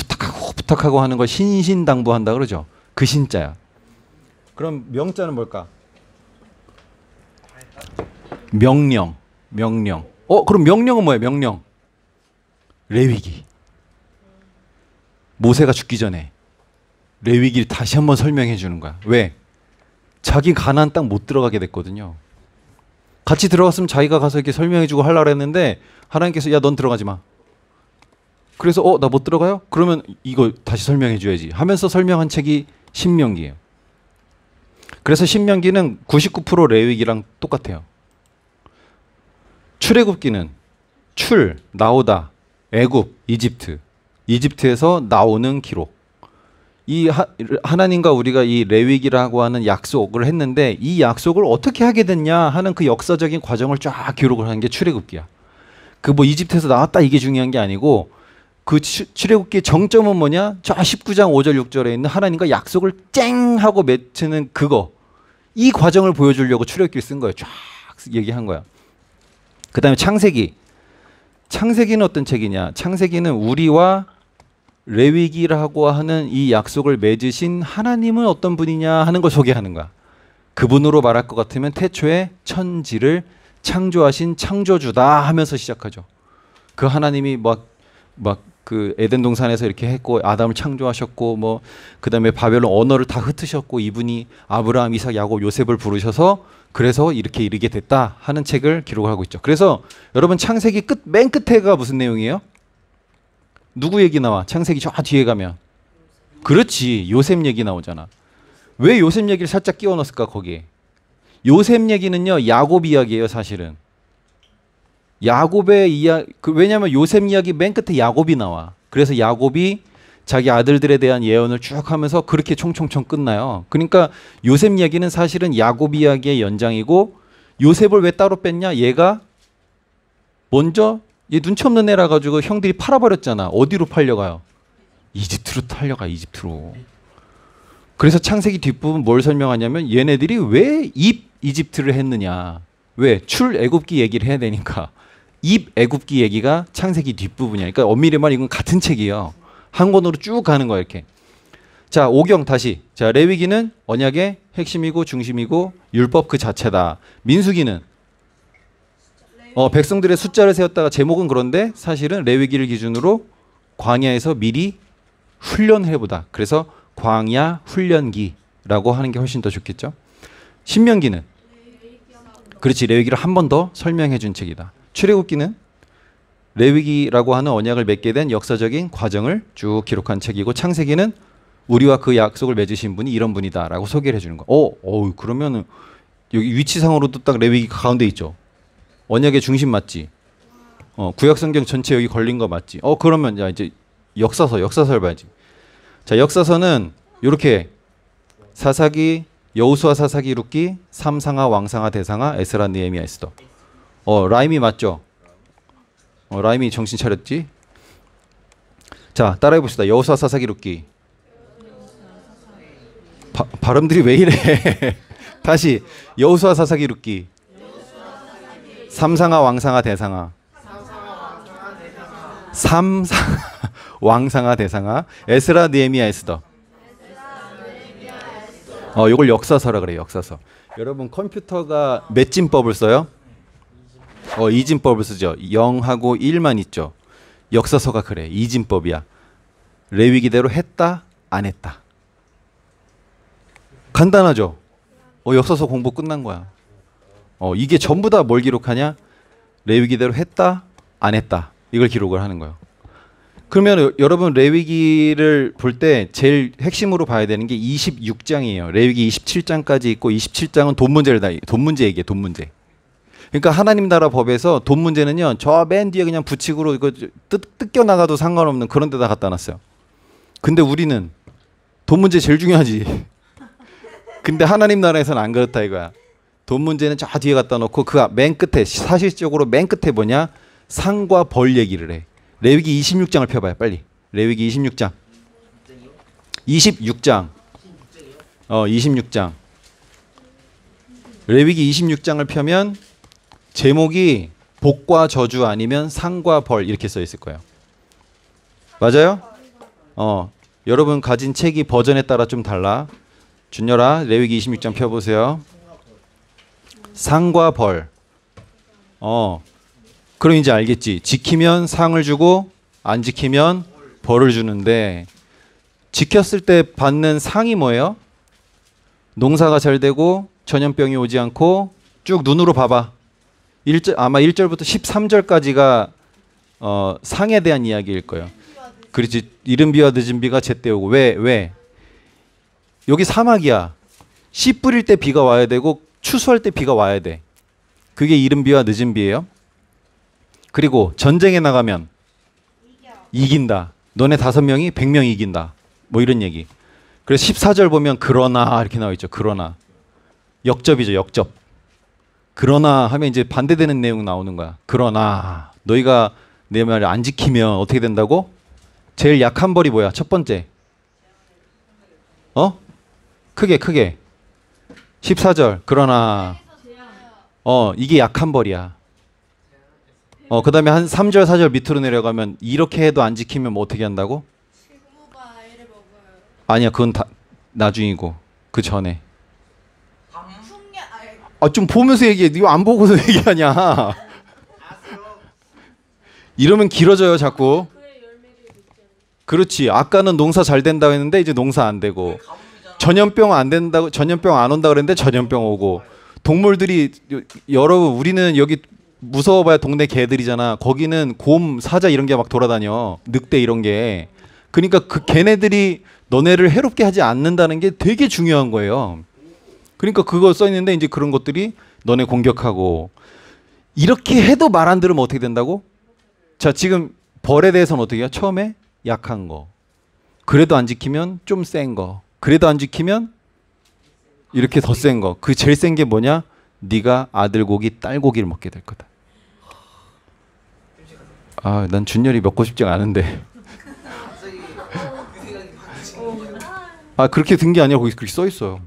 부탁하고 하는 걸 신신당부한다 그러죠. 그 신자야. 그럼 명자는 뭘까? 명령. 그럼 명령은 뭐예요? 명령. 레위기. 모세가 죽기 전에 레위기를 다시 한번 설명해 주는 거야. 왜? 자기 가나안 땅 못 들어가게 됐거든요. 같이 들어갔으면 자기가 가서 이렇게 설명해 주고 하려고 했는데 하나님께서 야, 넌 들어가지 마. 그래서 나 못 들어가요? 그러면 이거 다시 설명해 줘야지 하면서 설명한 책이 신명기예요. 그래서 신명기는 99% 레위기랑 똑같아요. 출애굽기는 나오다, 애굽, 이집트에서 나오는 기록. 이 하나님과 우리가 이 레위기라고 하는 약속을 했는데 이 약속을 어떻게 하게 됐냐 하는 그 역사적인 과정을 쫙 기록을 하는 게 출애굽기야. 그 뭐 이집트에서 나왔다 이게 중요한 게 아니고 그 출애굽기의 정점은 뭐냐? 저 19장 5절 6절에 있는 하나님과 약속을 쨍 하고 맺히는 그거. 이 과정을 보여주려고 출애굽기를 쓴 거예요. 쫙 얘기한 거야. 그 다음에 창세기. 창세기는 어떤 책이냐? 창세기는 우리와 레위기라고 하는 이 약속을 맺으신 하나님은 어떤 분이냐 하는 걸 소개하는 거야. 그분으로 말할 것 같으면 태초에 천지를 창조하신 창조주다 하면서 시작하죠. 그 하나님이 막 그 에덴 동산에서 이렇게 했고 아담을 창조하셨고 뭐 그다음에 바벨론 언어를 다 흩으셨고 이분이 아브라함, 이삭, 야곱, 요셉을 부르셔서 그래서 이렇게 이르게 됐다 하는 책을 기록을 하고 있죠. 그래서 여러분 창세기 맨 끝에가 무슨 내용이에요? 누구 얘기 나와? 창세기 저 뒤에 가면. 그렇지. 요셉 얘기 나오잖아. 왜 요셉 얘기를 살짝 끼워 넣었을까 거기에? 요셉 얘기는요. 야곱 이야기예요, 사실은. 야곱의 왜냐하면 요셉 이야기 맨 끝에 야곱이 나와. 그래서 야곱이 자기 아들들에 대한 예언을 쭉 하면서 그렇게 총총총 끝나요. 그러니까 요셉 이야기는 사실은 야곱 이야기의 연장이고 요셉을 왜 따로 뺐냐? 얘가 먼저 얘 눈치 없는 애라 가지고 형들이 팔아버렸잖아. 어디로 팔려가요? 이집트로 팔려가. 이집트로. 그래서 창세기 뒷부분 뭘 설명하냐면 얘네들이 왜 이집트를 했느냐. 왜? 출애굽기 얘기를 해야 되니까. 애굽기 얘기가 창세기 뒷부분이야. 그러니까 엄밀히 말하면 이건 같은 책이에요. 한 권으로 쭉 가는 거야 이렇게. 자, 오경 다시. 자, 레위기는 언약의 핵심이고 중심이고 율법 그 자체다. 민수기는 백성들의 숫자를 세웠다가 제목은 그런데 사실은 레위기를 기준으로 광야에서 미리 훈련해보다. 그래서 광야 훈련기라고 하는 게 훨씬 더 좋겠죠. 신명기는 그렇지. 레위기를 한 번 더 설명해 준 책이다. 출애굽기는 레위기라고 하는 언약을 맺게 된 역사적인 과정을 쭉 기록한 책이고 창세기는 우리와 그 약속을 맺으신 분이 이런 분이다라고 소개를 해주는 거. 그러면은 여기 위치상으로도 딱 레위기 가운데 있죠. 언약의 중심 맞지? 구약성경 전체 여기 걸린 거 맞지? 그러면 이제 역사설 봐야지. 자, 역사서는 이렇게 사사기, 여호수아, 사사기, 룻기, 삼상하, 왕상하, 대상하, 에스라, 느헤미야, 에스더. 라임이 맞죠? 라임이 정신 차렸지? 자, 따라해 봅시다. 여호수아, 사사기, 룻기. 발음들이 왜 이래? 다시 여호수아, 사사기, 룻기. 삼상하, 왕상하, 대상하. 삼상하, 왕상하, 대상하. 에스라, 느헤미야, 에스더. 이걸 역사서라 그래요. 역사서. 여러분 컴퓨터가 몇 진법을 써요? 이진법을 쓰죠. 0하고 1만 있죠. 역사서가 그래. 이진법이야. 레위기대로 했다, 안 했다. 간단하죠. 역사서 공부 끝난 거야. 이게 전부 다 뭘 기록하냐? 레위기대로 했다, 안 했다. 이걸 기록을 하는 거예요. 그러면 여러분 레위기를 볼 때 제일 핵심으로 봐야 되는 게 26장이에요. 레위기 27장까지 있고 27장은 돈 문제 얘기해. 돈 문제. 그러니까 하나님 나라 법에서 돈 문제는요. 저 맨 뒤에 그냥 부칙으로 이거 뜯겨 나가도 상관없는 그런 데다 갖다 놨어요. 근데 우리는 돈 문제 제일 중요하지. 근데 하나님 나라에서는 안 그렇다 이거야. 돈 문제는 저 뒤에 갖다 놓고 그 맨 끝에 사실적으로 맨 끝에 뭐냐? 상과 벌 얘기를 해. 레위기 26장을 펴봐요. 빨리. 레위기 26장. 26장. 26장. 레위기 26장을 펴면 제목이 복과 저주 아니면 상과 벌 이렇게 써 있을 거예요. 맞아요? 여러분 가진 책이 버전에 따라 좀 달라. 준열아, 레위기 26장 펴보세요. 상과 벌. 그럼 이제 알겠지. 지키면 상을 주고 안 지키면 벌을 주는데 지켰을 때 받는 상이 뭐예요? 농사가 잘 되고 전염병이 오지 않고 쭉 눈으로 봐봐. 아마 1절부터 13절까지가 상에 대한 이야기일 거예요. 그렇지. 이른 비와 늦은 비가 제때 오고. 왜? 여기 사막이야. 씨 뿌릴 때 비가 와야 되고 추수할 때 비가 와야 돼. 그게 이른 비와 늦은 비예요. 그리고 전쟁에 나가면 이긴다. 너네 5명이 100명 이긴다. 뭐 이런 얘기. 그래서 14절 보면 그러나 이렇게 나와 있죠. 그러나. 역접이죠. 역접. 그러나 하면 이제 반대되는 내용 나오는 거야. 그러나 너희가 내 말을 안 지키면 어떻게 된다고? 제일 약한 벌이 뭐야? 첫 번째. 크게. 14절. 그러나 이게 약한 벌이야. 그 다음에 한 3절 4절 밑으로 내려가면 이렇게 해도 안 지키면 뭐 어떻게 한다고? 아니야, 그건 다 나중이고 그 전에. 좀 보면서 얘기해. 이거 안 보고서 얘기하냐? 이러면 길어져요 자꾸. 그렇지. 아까는 농사 잘 된다고 했는데 이제 농사 안 되고, 전염병 안 된다고, 전염병 안 온다 그랬는데 전염병 오고, 동물들이 여러분 우리는 여기 무서워봐야 동네 개들이잖아. 거기는 곰, 사자 이런 게 막 돌아다녀. 늑대 이런 게. 그러니까 그 걔네들이 너네를 해롭게 하지 않는다는 게 되게 중요한 거예요. 그러니까 그거 써 있는데 이제 그런 것들이 너네 공격하고, 이렇게 해도 말 안 들으면 어떻게 된다고? 자, 지금 벌에 대해서는 어떻게 해요? 처음에 약한 거. 그래도 안 지키면 좀 센 거. 그래도 안 지키면 이렇게 더 센 거. 그 제일 센 게 뭐냐? 네가 아들 고기, 딸 고기를 먹게 될 거다. 아, 난 준열이 먹고 싶지가 않은데. 아, 그렇게 든 게 아니라 거기 그렇게 써 있어요.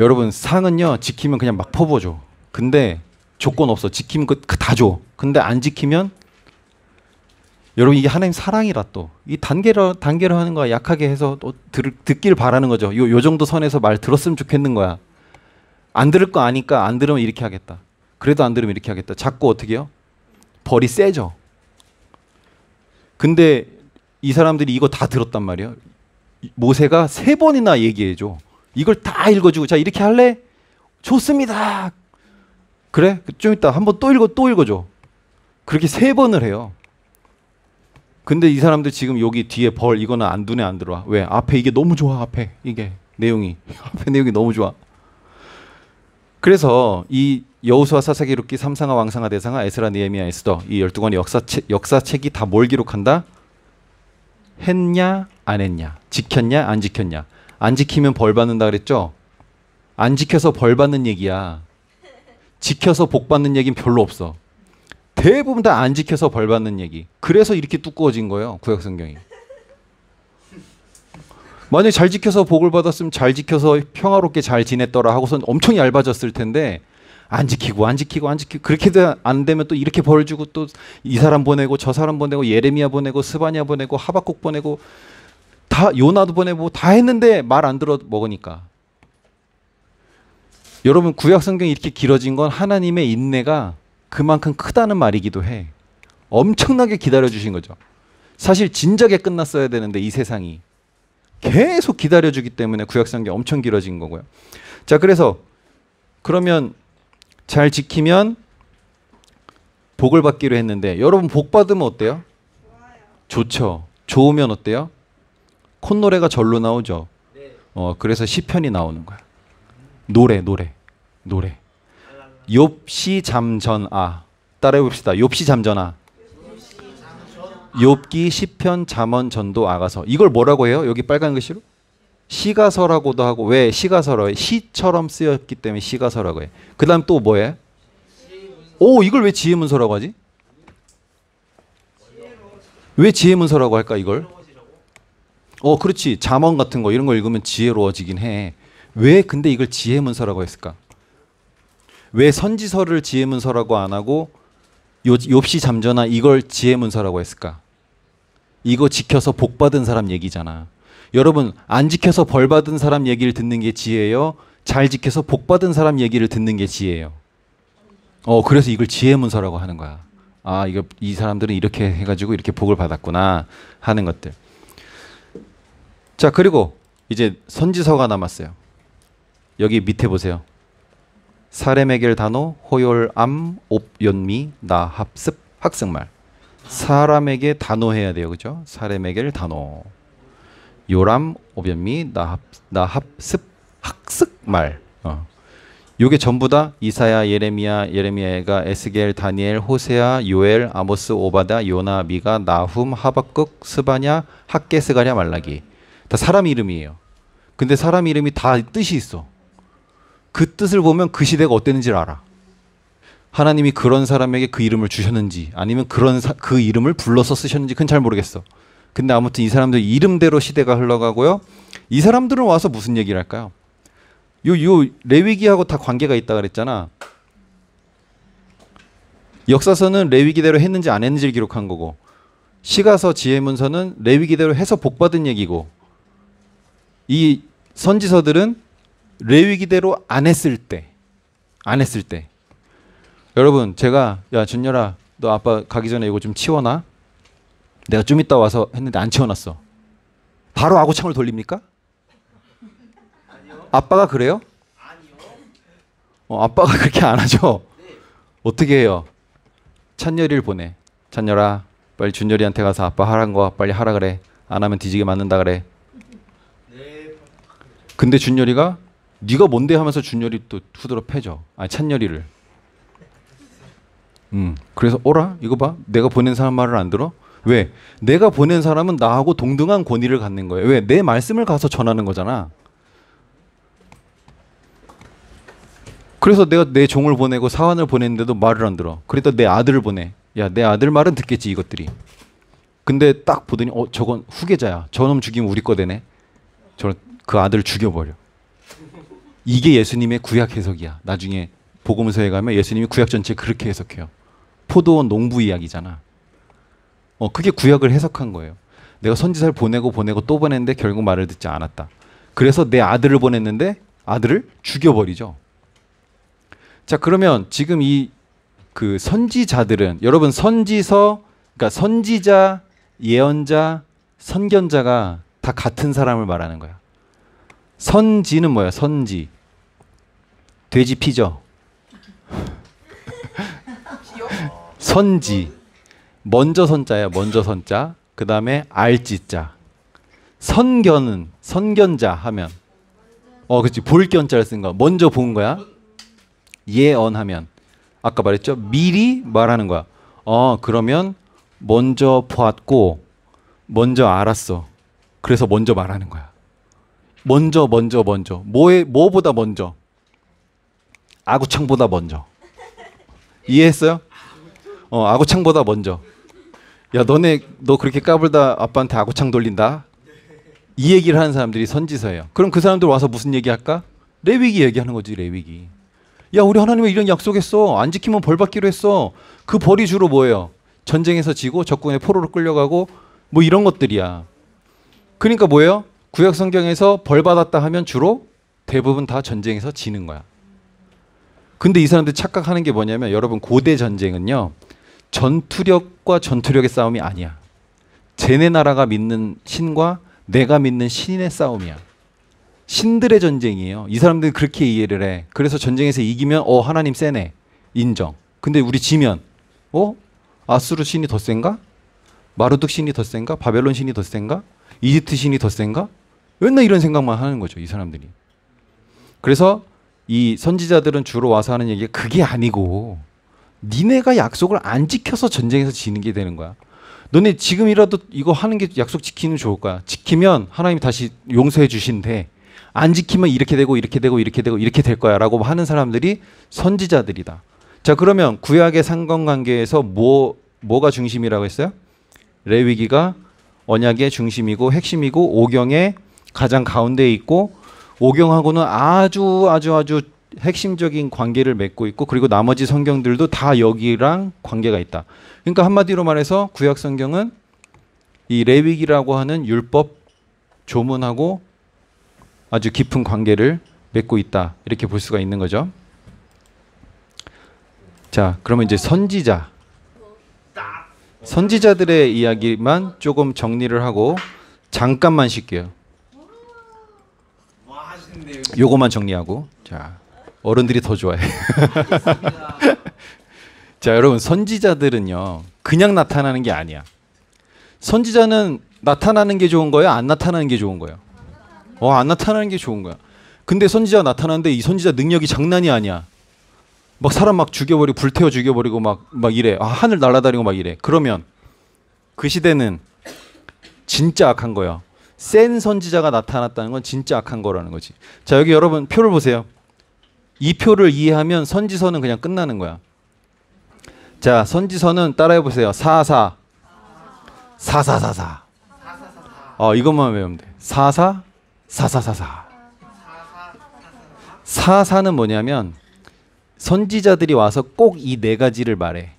여러분, 상은요 지키면 그냥 막 퍼부어줘. 근데 조건 없어. 지키면 그 다 줘. 근데 안 지키면, 여러분 이게 하나님 사랑이라, 또 이 단계로 하는 거야. 약하게 해서 또 듣길 바라는 거죠. 요 정도 선에서 말 들었으면 좋겠는 거야. 안 들을 거 아니까 안 들으면 이렇게 하겠다. 그래도 안 들으면 이렇게 하겠다. 자꾸 어떻게 해요? 벌이 세져. 근데 이 사람들이 이거 다 들었단 말이에요. 모세가 3번이나 얘기해줘. 이걸 다 읽어주고, 자 이렇게 할래? 좋습니다. 그래? 좀 이따 한번 또 읽어줘. 그렇게 3번을 해요. 근데 이 사람들 지금 여기 뒤에 벌 이거는 눈에 안 들어와. 왜? 앞에 이게 너무 좋아. 앞에 이게 내용이 앞에 내용이 너무 좋아. 그래서 이 여호수아 사사기록기, 삼상아, 왕상아, 대상아, 에스라, 느헤미야, 에스더, 이 12권의 역사책이 다 뭘 기록한다? 했냐 안 했냐, 지켰냐 안 지켰냐. 안 지키면 벌 받는다 그랬죠? 안 지켜서 벌 받는 얘기야. 지켜서 복 받는 얘기는 별로 없어. 대부분 다 안 지켜서 벌 받는 얘기. 그래서 이렇게 두꺼워진 거예요, 구약 성경이. 만약에 잘 지켜서 복을 받았으면 잘 지켜서 평화롭게 잘 지냈더라 하고선 엄청 얇아졌을 텐데, 안 지키고 그렇게 안 되면 또 이렇게 벌 주고, 또 이 사람 보내고 저 사람 보내고 예레미야 보내고 스바냐 보내고 하박국 보내고 다 요나도 보내고 다 했는데 말 안 들어 먹으니까. 여러분 구약 성경이 이렇게 길어진 건 하나님의 인내가 그만큼 크다는 말이기도 해. 엄청나게 기다려 주신 거죠. 사실 진작에 끝났어야 되는데 이 세상이 계속 기다려 주기 때문에 구약 성경이 엄청 길어진 거고요. 자, 그래서 그러면 잘 지키면 복을 받기로 했는데, 여러분 복 받으면 어때요? 좋죠. 좋으면 어때요? 콧노래가 절로 나오죠. 그래서 시편이 나오는 거야. 노래. 욥시 잠전아. 따라해 봅시다. 욥시 잠전아. 욥기, 시편, 잠언, 전도, 아가서. 이걸 뭐라고 해요? 여기 빨간 글씨로? 시가서라고도 하고. 왜 시가서로 해? 시처럼 쓰였기 때문에 시가서라고 해. 그 다음 또 뭐해? 오, 이걸 왜 지혜문서라고 하지? 왜 지혜문서라고 할까 이걸? 그렇지. 잠언 같은 거 이런 거 읽으면 지혜로워지긴 해. 왜 근데 이걸 지혜문서라고 했을까? 왜 선지서를 지혜문서라고 안 하고 욥시 잠전아 이걸 지혜문서라고 했을까? 이거 지켜서 복 받은 사람 얘기잖아. 여러분 안 지켜서 벌 받은 사람 얘기를 듣는 게 지혜예요? 잘 지켜서 복 받은 사람 얘기를 듣는 게 지혜예요? 그래서 이걸 지혜문서라고 하는 거야. 아, 이 사람들은 이렇게 해가지고 이렇게 복을 받았구나 하는 것들. 자, 그리고 이제 선지서가 남았어요. 여기 밑에 보세요. 사레메겔 단호, 호열암, 옵연미, 나합습, 학승말. 사람에게 단호해야 돼요, 그죠? 사레메겔 단호, 요람, 옵연미, 나합습, 학승말. 요게 전부 다 이사야, 예레미야가 에스겔, 다니엘, 호세아, 요엘, 아모스, 오바다, 요나, 미가, 나훔, 하박국, 스바냐, 학개, 스가랴, 말라기. 다 사람 이름이에요. 근데 사람 이름이 다 뜻이 있어. 그 뜻을 보면 그 시대가 어땠는지를 알아. 하나님이 그런 사람에게 그 이름을 주셨는지 아니면 그 이름을 불러서 쓰셨는지 그건 잘 모르겠어. 근데 아무튼 이 사람들 이름대로 시대가 흘러가고요. 이 사람들은 와서 무슨 얘기를 할까요? 요 레위기하고 다 관계가 있다 그랬잖아. 역사서는 레위기대로 했는지 안 했는지를 기록한 거고, 시가서, 지혜문서는 레위기대로 해서 복받은 얘기고, 이 선지서들은 레위기대로 안 했을 때. 여러분 제가, 야 준열아 너 아빠 가기 전에 이거 좀 치워놔. 내가 좀 이따 와서 했는데 안 치워놨어. 바로 아구창을 돌립니까? 아빠가 그래요? 아빠가 그렇게 안 하죠. 어떻게 해요? 찬열이를 보내. 찬열아, 빨리 준열이한테 가서 아빠 하라는 거 빨리 하라 그래. 안 하면 뒤지게 맞는다 그래. 근데 준열이가 네가 뭔데 하면서 준열이 또 후드러 패죠. 아니 찬열이를. 그래서 오라 이거 봐. 내가 보낸 사람 말을 안 들어? 왜? 내가 보낸 사람은 나하고 동등한 권위를 갖는 거예요. 왜? 내 말씀을 가서 전하는 거잖아. 그래서 내가 내 종을 보내고 사환을 보냈는데도 말을 안 들어. 그러다 내 아들을 보내. 야, 내 아들 말은 듣겠지 이것들이. 근데 딱 보더니 저건 후계자야. 저놈 죽이면 우리 거 되네. 저는 그 아들을 죽여버려. 이게 예수님의 구약 해석이야. 나중에 복음서에 가면 예수님이 구약 전체 그렇게 해석해요. 포도원 농부 이야기잖아. 그게 구약을 해석한 거예요. 내가 선지자를 보내고 또 보냈는데 결국 말을 듣지 않았다. 그래서 내 아들을 보냈는데 아들을 죽여버리죠. 자, 그러면 지금 이 그 선지자들은 여러분 선지서, 그러니까 선지자, 예언자, 선견자가 다 같은 사람을 말하는 거야. 선지는 뭐야? 선지. 돼지 피죠. 선지. 먼저 선자야. 먼저 선자. 그 다음에 알지자. 선견은 선견자 하면 그렇지. 볼견자를 쓴 거. 먼저 본 거야. 예언하면 아까 말했죠. 미리 말하는 거야. 그러면 먼저 보았고 먼저 알았어. 그래서 먼저 말하는 거야. 먼저. 뭐보다 먼저? 아구창보다 먼저. 이해했어요? 아구창보다 먼저. 야, 너 그렇게 까불다 아빠한테 아구창 돌린다? 이 얘기를 하는 사람들이 선지서예요. 그럼 그 사람들 와서 무슨 얘기할까? 레위기 얘기하는 거지, 레위기. 야, 우리 하나님이 이런 약속했어. 안 지키면 벌 받기로 했어. 그 벌이 주로 뭐예요? 전쟁에서 지고 적군의 포로로 끌려가고 뭐 이런 것들이야. 그러니까 뭐예요? 구약 성경에서 벌 받았다 하면 주로 대부분 다 전쟁에서 지는 거야. 근데 이 사람들 착각하는 게 뭐냐면 여러분 고대 전쟁은요. 전투력과 전투력의 싸움이 아니야. 쟤네 나라가 믿는 신과 내가 믿는 신의 싸움이야. 신들의 전쟁이에요. 이 사람들은 그렇게 이해를 해. 그래서 전쟁에서 이기면 하나님 세네. 인정. 근데 우리 지면 아수르 신이 더 센가? 마르둑 신이 더 센가? 바벨론 신이 더 센가? 이집트 신이 더 센가? 맨날 이런 생각만 하는 거죠. 이 사람들이. 그래서 이 선지자들은 주로 와서 하는 얘기가 그게 아니고 니네가 약속을 안 지켜서 전쟁에서 지는 게 되는 거야. 너네 지금이라도 이거 하는 게 약속 지키는 좋을 거야. 지키면 하나님이 다시 용서해 주신대. 안 지키면 이렇게 되고 이렇게 될 거야 라고 하는 사람들이 선지자들이다. 자, 그러면 구약의 상관관계에서 뭐가 중심이라고 했어요? 레위기가 언약의 중심이고 핵심이고 오경의 가장 가운데에 있고 오경하고는 아주 핵심적인 관계를 맺고 있고 그리고 나머지 성경들도 다 여기랑 관계가 있다. 그러니까 한마디로 말해서 구약 성경은 이 레위기라고 하는 율법 조문하고 아주 깊은 관계를 맺고 있다. 이렇게 볼 수가 있는 거죠. 자, 그러면 이제 선지자들의 이야기만 조금 정리를 하고 잠깐만 쉴게요. 요거만 정리하고. 자, 어른들이 더 좋아해. 자, 여러분 선지자들은요. 그냥 나타나는 게 아니야. 선지자는 나타나는 게 좋은 거예요? 안 나타나는 게 좋은 거예요? 안 나타나는 게 좋은 거야. 근데 선지자가 나타나는데 이 선지자 능력이 장난이 아니야. 막 사람 막 죽여버리고 불태워 죽여버리고 막 이래. 하늘 날아다니고 막 이래. 그러면 그 시대는 진짜 악한 거야. 센 선지자가 나타났다는 건 진짜 악한 거라는 거지. 자, 여기 여러분 표를 보세요. 이 표를 이해하면 선지서는 그냥 끝나는 거야. 자, 선지서는 따라해 보세요. 사사. 이것만 외우면 돼. 사사사사. 사사는 뭐냐면 선지자들이 와서 꼭 이 네 가지를 말해.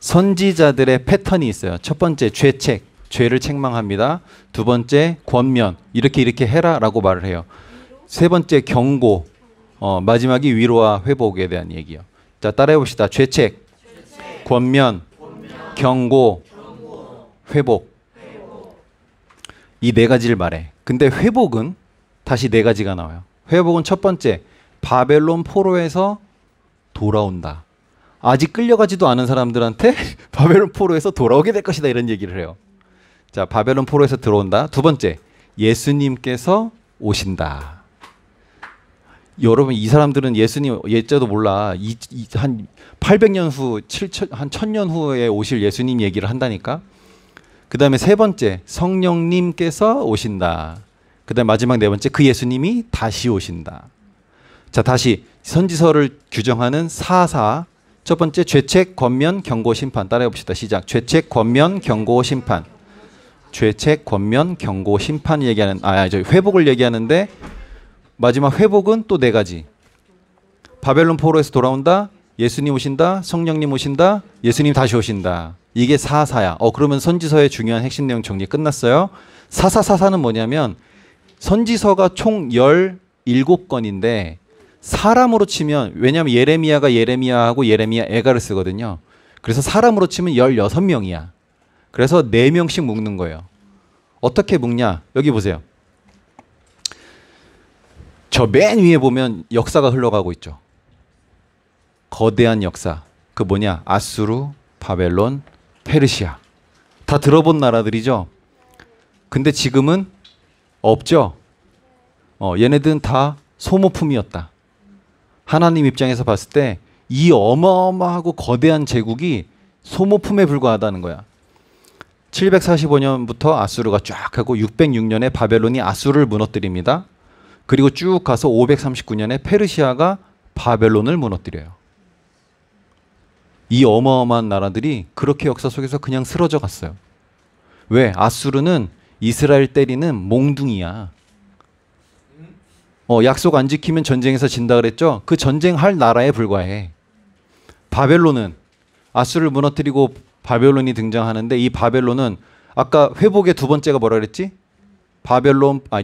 선지자들의 패턴이 있어요. 첫 번째 죄책, 죄를 책망합니다. 두 번째 권면, 이렇게 해라라고 말을 해요. 세 번째 경고, 마지막이 위로와 회복에 대한 얘기요. 자, 따라해 봅시다. 죄책, 권면, 경고, 회복. 이 네 가지를 말해. 근데 회복은 다시 네 가지가 나와요. 회복은 첫 번째, 바벨론 포로에서 돌아온다. 아직 끌려가지도 않은 사람들한테 바벨론 포로에서 돌아오게 될 것이다 이런 얘기를 해요. 자, 바벨론 포로에서 들어온다. 두 번째, 예수님께서 오신다. 여러분 이 사람들은 예수님 예자도 몰라. 한 800년 후, 한 1000년 후에 오실 예수님 얘기를 한다니까. 그 다음에 세 번째, 성령님께서 오신다. 그 다음에 마지막 네 번째, 그 예수님이 다시 오신다. 자, 다시 선지서를 규정하는 사사. 첫 번째, 죄책, 권면, 경고, 심판. 따라해 봅시다. 시작. 죄책, 권면, 경고, 심판. 죄책, 권면, 경고, 심판 얘기하는, 회복을 얘기하는데 마지막 회복은 또 네 가지. 바벨론 포로에서 돌아온다. 예수님 오신다. 성령님 오신다. 예수님 다시 오신다. 이게 사사야. 그러면 선지서의 중요한 핵심 내용 정리 끝났어요. 사사사사는 뭐냐면 선지서가 총 17건인데 사람으로 치면, 왜냐하면 예레미야가 예레미야하고 예레미야 애가를 쓰거든요. 그래서 사람으로 치면 16명이야. 그래서 4명씩 묶는 거예요. 어떻게 묶냐? 여기 보세요. 저 맨 위에 보면 역사가 흘러가고 있죠. 거대한 역사. 그 뭐냐? 아수르, 바벨론, 페르시아. 다 들어본 나라들이죠. 근데 지금은 없죠. 얘네들은 다 소모품이었다. 하나님 입장에서 봤을 때 이 어마어마하고 거대한 제국이 소모품에 불과하다는 거야. 745년부터 아수르가 쫙 하고 606년에 바벨론이 아수르를 무너뜨립니다. 그리고 쭉 가서 539년에 페르시아가 바벨론을 무너뜨려요. 이 어마어마한 나라들이 그렇게 역사 속에서 그냥 쓰러져 갔어요. 왜? 아수르는 이스라엘 때리는 몽둥이야. 약속 안 지키면 전쟁에서 진다 그랬죠? 그 전쟁할 나라에 불과해. 바벨론은 아수르를 무너뜨리고 바벨론이 등장하는데 이 바벨론은 아까 회복의 두 번째가 뭐라 그랬지?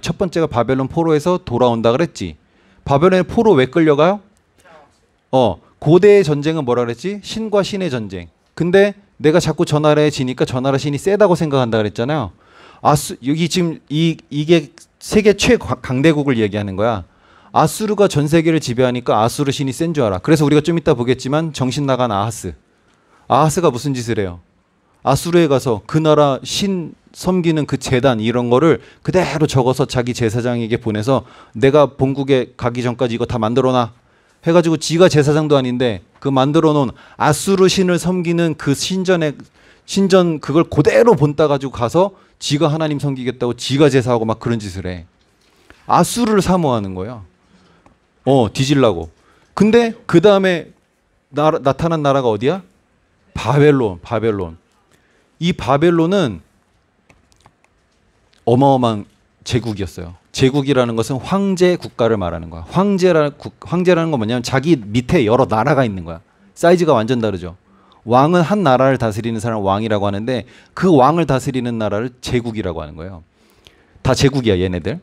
첫 번째가 바벨론 포로에서 돌아온다 그랬지. 바벨론의 포로 왜 끌려가요? 고대의 전쟁은 뭐라 그랬지? 신과 신의 전쟁. 근데 내가 자꾸 저 나라에 지니까 저 나라 신이 세다고 생각한다 그랬잖아요. 여기 지금 이게 세계 최강대국을 얘기하는 거야. 아수르가 전 세계를 지배하니까 아수르 신이 센 줄 알아. 그래서 우리가 좀 이따 보겠지만 정신 나간 아하스가 무슨 짓을 해요? 아수르에 가서 그 나라 신 섬기는 그 제단 이런 거를 그대로 적어서 자기 제사장에게 보내서 내가 본국에 가기 전까지 이거 다 만들어놔 해가지고 지가 제사장도 아닌데 그 만들어 놓은 아수르 신을 섬기는 그 신전 그걸 그대로 본따 가지고 가서 지가 하나님 섬기겠다고 지가 제사하고 막 그런 짓을 해. 아수르를 사모하는 거야. 뒤질라고. 근데 그 다음에 나타난 나라가 어디야? 바벨론. 이 바벨론은 어마어마한 제국이었어요. 제국이라는 것은 황제 국가를 말하는 거야. 황제라는 건 뭐냐면 자기 밑에 여러 나라가 있는 거야. 사이즈가 완전 다르죠. 왕은 한 나라를 다스리는 사람을 왕이라고 하는데 그 왕을 다스리는 나라를 제국이라고 하는 거예요. 다 제국이야 얘네들.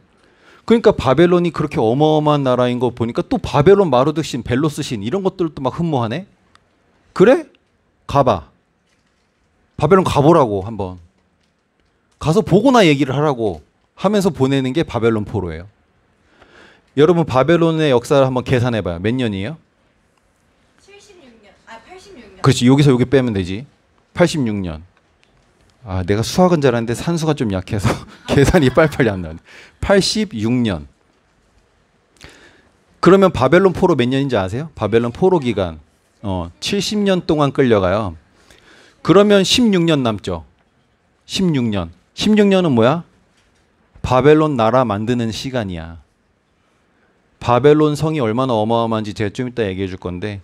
그러니까 바벨론이 그렇게 어마어마한 나라인 거 보니까 또 바벨론 마르둑 신, 벨로스 신 이런 것들도 막 흠모하네. 그래? 가봐. 바벨론 가보라고 한번. 가서 보고나 얘기를 하라고 하면서 보내는 게 바벨론 포로예요. 여러분 바벨론의 역사를 한번 계산해봐요. 몇 년이에요? 86년. 그렇지. 여기서 여기 빼면 되지. 86년. 내가 수학은 잘하는데 산수가 좀 약해서 계산이 빨리빨리 안 나오네. 86년. 그러면 바벨론 포로 몇 년인지 아세요? 바벨론 포로 기간 70년 동안 끌려가요. 그러면 16년 남죠. 16년. 16년은 뭐야? 바벨론 나라 만드는 시간이야. 바벨론 성이 얼마나 어마어마한지 제가 좀 이따 얘기해 줄 건데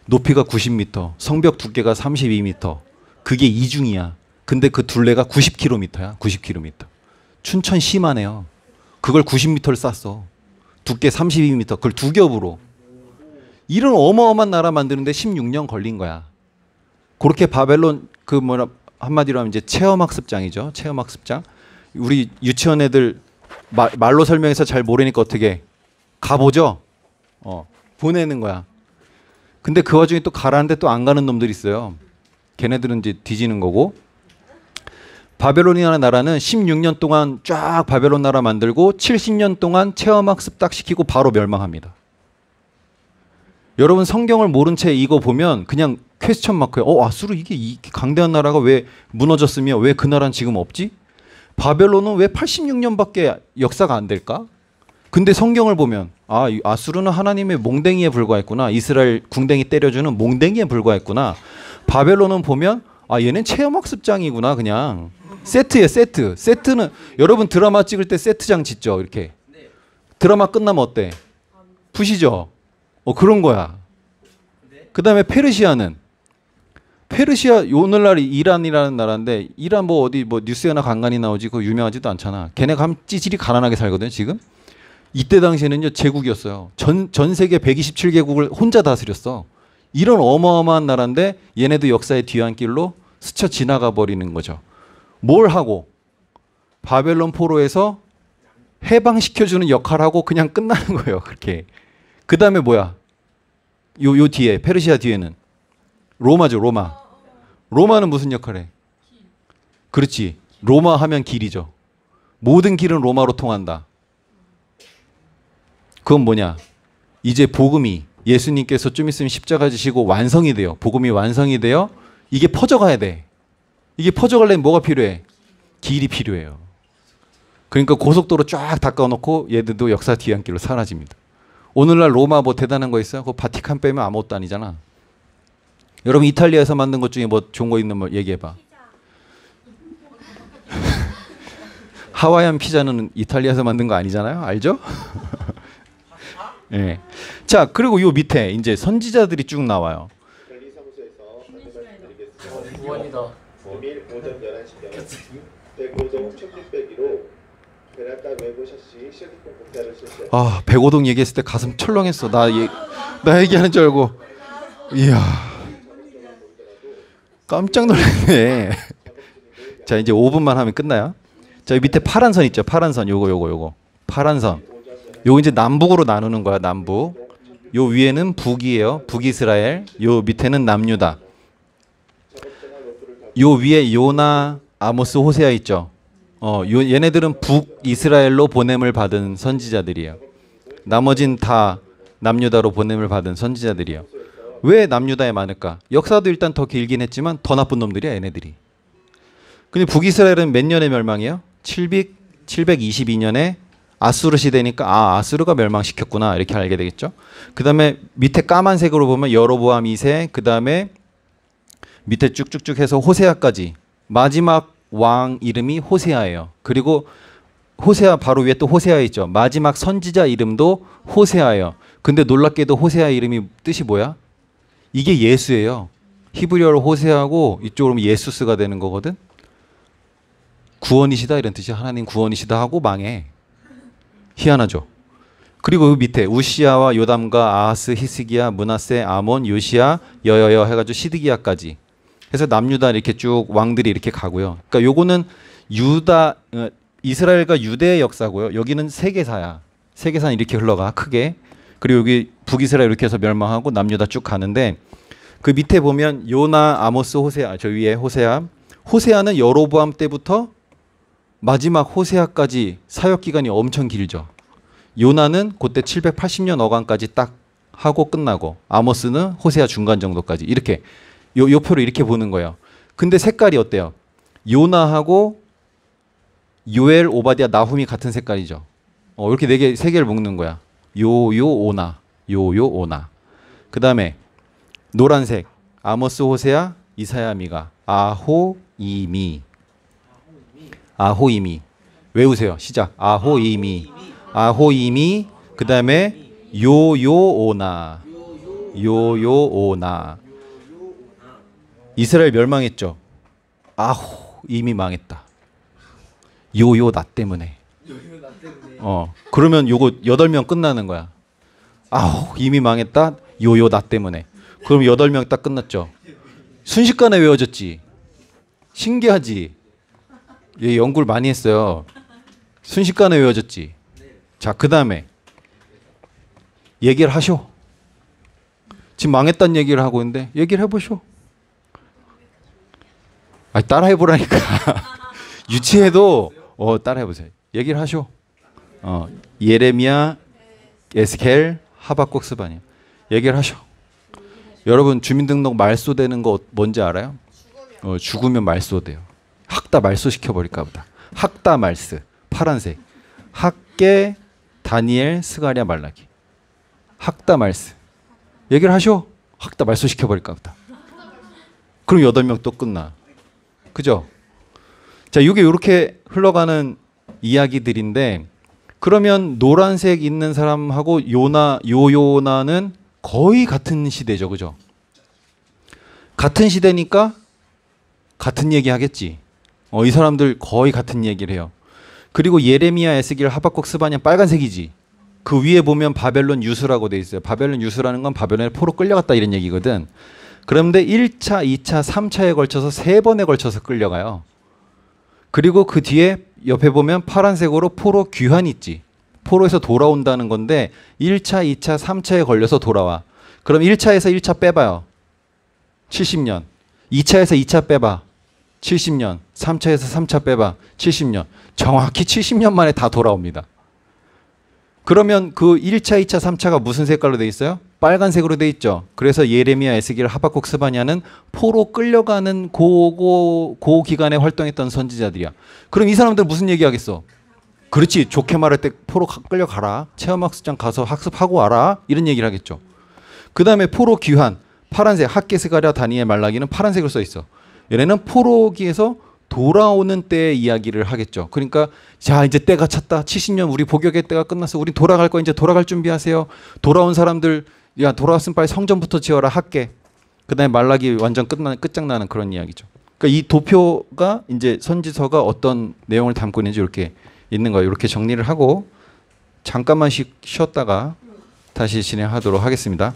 높이가 90m, 성벽 두께가 32m. 그게 이중이야. 근데 그 둘레가 90km야. 90km. 춘천시만해요. 그걸 90m를 쌌어. 두께 32m. 그걸 두 겹으로. 이런 어마어마한 나라 만드는데 16년 걸린 거야. 그렇게 바벨론 한마디로 하면 이제 체험학습장이죠. 체험학습장. 우리 유치원 애들 말로 설명해서 잘 모르니까 어떻게 가보죠. 보내는 거야. 근데 그 와중에 또 가라는데 또 안 가는 놈들이 있어요. 걔네들은 이제 뒤지는 거고. 바벨론이라는 나라는 16년 동안 쫙 바벨론 나라 만들고 70년 동안 체험학습 딱 시키고 바로 멸망합니다. 여러분 성경을 모른 채 이거 보면 그냥 퀘스천 마크예요. 아수르 이게 이 강대한 나라가 왜 무너졌으며 왜 그 나라는 지금 없지? 바벨론은 왜 86년밖에 역사가 안 될까? 근데 성경을 보면 아수르는 하나님의 몽댕이에 불과했구나. 이스라엘 궁뎅이 때려주는 몽댕이에 불과했구나. 바벨론은 보면 얘는 체험학습장이구나. 그냥 세트예요. 세트는 여러분 드라마 찍을 때 세트장 짓죠. 이렇게 드라마 끝나면 어때? 푸시죠. 그런 거야. 그 다음에 페르시아 오늘날 이란이라는 나라인데 이란 뭐 어디 뭐 뉴스에나 간간히 나오지 그거 유명하지도 않잖아. 걔네가 한 찌질이 가난하게 살거든 지금. 이때 당시에는요 제국이었어요. 전 세계 127개국을 혼자 다스렸어. 이런 어마어마한 나라인데 얘네도 역사의 뒤안길로 스쳐 지나가 버리는 거죠. 뭘 하고 바벨론 포로에서 해방시켜주는 역할을 하고 그냥 끝나는 거예요. 그렇게. 그 다음에 뭐야? 요 뒤에 페르시아 뒤에는 로마죠. 로마는 무슨 역할을 해? 그렇지. 로마 하면 길이죠. 모든 길은 로마로 통한다. 그건 뭐냐? 이제 복음이 예수님께서 좀 있으면 십자가 지시고 완성이 돼요. 복음이 완성이 돼요. 이게 퍼져가야 돼. 이게 퍼져가려면 뭐가 필요해? 길이 필요해요. 그러니까 고속도로 쫙 닦아놓고 얘들도 역사 뒤안길로 사라집니다. 오늘날 로마 뭐 대단한 거 있어요? 그 바티칸 빼면 아무것도 아니잖아. 여러분 이탈리아에서 만든 것 중에 뭐 좋은 거 있는 거 얘기해봐. 하와이안 피자는 이탈리아에서 만든 거 아니잖아요. 알죠? 네. 자 그리고 요 밑에 이제 선지자들이 쭉 나와요. 구원이다. 금일 오전 11시경 백오동 1602로 베란다 외부샷시 실리콘 공사를 실시했습니다. 백오동 얘기했을 때 가슴 철렁했어. 나 얘기하는 줄 알고. 이야. 깜짝 놀랐네. 자 이제 5분만 하면 끝나요. 자 여기 밑에 파란 선 있죠. 파란 선 요거 파란 선. 요거 이제 남북으로 나누는 거야. 남북. 요 위에는 북이에요. 북이스라엘. 요 밑에는 남유다. 요 위에 요나, 아모스, 호세아 있죠. 얘네들은 북이스라엘로 보냄을 받은 선지자들이에요. 나머진 다 남유다로 보냄을 받은 선지자들이에요. 왜 남유다에 많을까? 역사도 일단 더 길긴 했지만 더 나쁜 놈들이야 얘네들이. 근데 북이스라엘은 몇 년에 멸망이에요? 722년에 아수르 시대니까 아수르가 멸망시켰구나 이렇게 알게 되겠죠. 그 다음에 밑에 까만색으로 보면 여로보암 2세, 그 다음에 밑에 쭉쭉쭉 해서 호세아까지. 마지막 왕 이름이 호세아예요. 그리고 호세아 바로 위에 또 호세아 있죠. 마지막 선지자 이름도 호세아예요. 근데 놀랍게도 호세아 이름이 뜻이 뭐야? 이게 예수예요. 히브리어로 호세아고 이쪽으로 예수스가 되는 거거든. 구원이시다 이런 뜻이야. 하나님 구원이시다 하고 망해. 희한하죠. 그리고 그 밑에 우시아와 요담과 아하스, 히스기야, 므낫세, 아몬, 요시야, 여여여 해가지고 시드기야까지 해서 남유다 이렇게 쭉 왕들이 이렇게 가고요. 그러니까 요거는 이스라엘과 유대의 역사고요. 여기는 세계사야. 세계사는 이렇게 흘러가 크게. 그리고 여기 북이스라엘 이렇게 해서 멸망하고 남유다 쭉 가는데 그 밑에 보면 요나, 아모스, 호세아 저 위에 호세아는 여로보암 때부터 마지막 호세아까지 사역 기간이 엄청 길죠. 요나는 그때 780년 어간까지 딱 하고 끝나고 아모스는 호세아 중간 정도까지 이렇게 요 표를 이렇게 보는 거예요. 근데 색깔이 어때요? 요나하고 요엘, 오바디아, 나훔이 같은 색깔이죠. 이렇게 세 개를 묶는 거야. 오나. 그 다음에 노란색 아모스, 호세아, 이사야, 미가. 아호이미. 외우세요. 시작. 아호이미. 그 다음에 요요오나. 이스라엘 멸망했죠. 이미 망했다. 나 때문에. 그러면 요거 8명 끝나는 거야. 이미 망했다. 나 때문에. 그럼 8명 딱 끝났죠. 순식간에 외워졌지. 신기하지. 얘 연구를 많이 했어요. 순식간에 외워졌지. 자, 그 다음에 얘기를 하쇼. 지금 망했다는 얘기를 하고 있는데 얘기를 해보쇼. 따라 해보라니까. 유치해도 따라해 보세요. 얘기를 하쇼. 예레미야, 에스겔, 하박국, 스바냐. 얘기를 하셔. 여러분 주민등록 말소되는 거 뭔지 알아요? 죽으면 말소돼요. 학다 말소 시켜버릴까 보다. 학다 말스 파란색. 학계, 다니엘, 스가랴, 말라기. 학다 말스. 얘기를 하셔. 학다 말소 시켜버릴까 보다. 그럼 8명 또 끝나. 그죠? 자, 이게 이렇게 흘러가는 이야기들인데, 그러면 노란색 있는 사람하고 요나는 거의 같은 시대죠. 그죠? 같은 시대니까 같은 얘기 하겠지. 이 사람들 거의 같은 얘기를 해요. 그리고 예레미야, 에스겔, 하박국, 스바냐 빨간색이지. 그 위에 보면 바벨론 유수라고 돼 있어요. 바벨론 유수라는 건 바벨론에 포로 끌려갔다 이런 얘기거든. 그런데 1차, 2차, 3차에 걸쳐서 3번에 걸쳐서 끌려가요. 그리고 그 뒤에 옆에 보면 파란색으로 포로 귀환 있지. 포로에서 돌아온다는 건데 1차, 2차, 3차에 걸려서 돌아와. 그럼 1차에서 1차 빼봐요. 70년. 2차에서 2차 빼봐. 70년. 3차에서 3차 빼봐. 70년. 정확히 70년 만에 다 돌아옵니다. 그러면 그 1차, 2차, 3차가 무슨 색깔로 돼 있어요? 빨간색으로 돼 있죠. 그래서 예레미야, 에스겔, 하박국, 스바냐는 포로 끌려가는 고 기간에 활동했던 선지자들이야. 그럼 이 사람들 무슨 얘기하겠어? 그렇지. 좋게 말할 때 포로 끌려가라. 체험학습장 가서 학습하고 와라. 이런 얘기를 하겠죠. 그 다음에 포로 귀환. 파란색. 학계, 스가랴, 다니엘, 말라기는 파란색으로 써 있어. 얘네는 포로기에서 돌아오는 때의 이야기를 하겠죠. 그러니까 자, 이제 때가 찼다. 70년 우리 복역의 때가 끝났어. 우리 돌아갈 거야. 이제 돌아갈 준비하세요. 돌아온 사람들, 야, 돌아왔으면 빨리 성전부터 지어라. 학계. 그다음에 말라기 완전 끝장나는 그런 이야기죠. 그러니까 이 도표가 이제 선지서가 어떤 내용을 담고 있는지 이렇게 있는 거예요. 이렇게 정리를 하고 잠깐만 쉬었다가 다시 진행하도록 하겠습니다.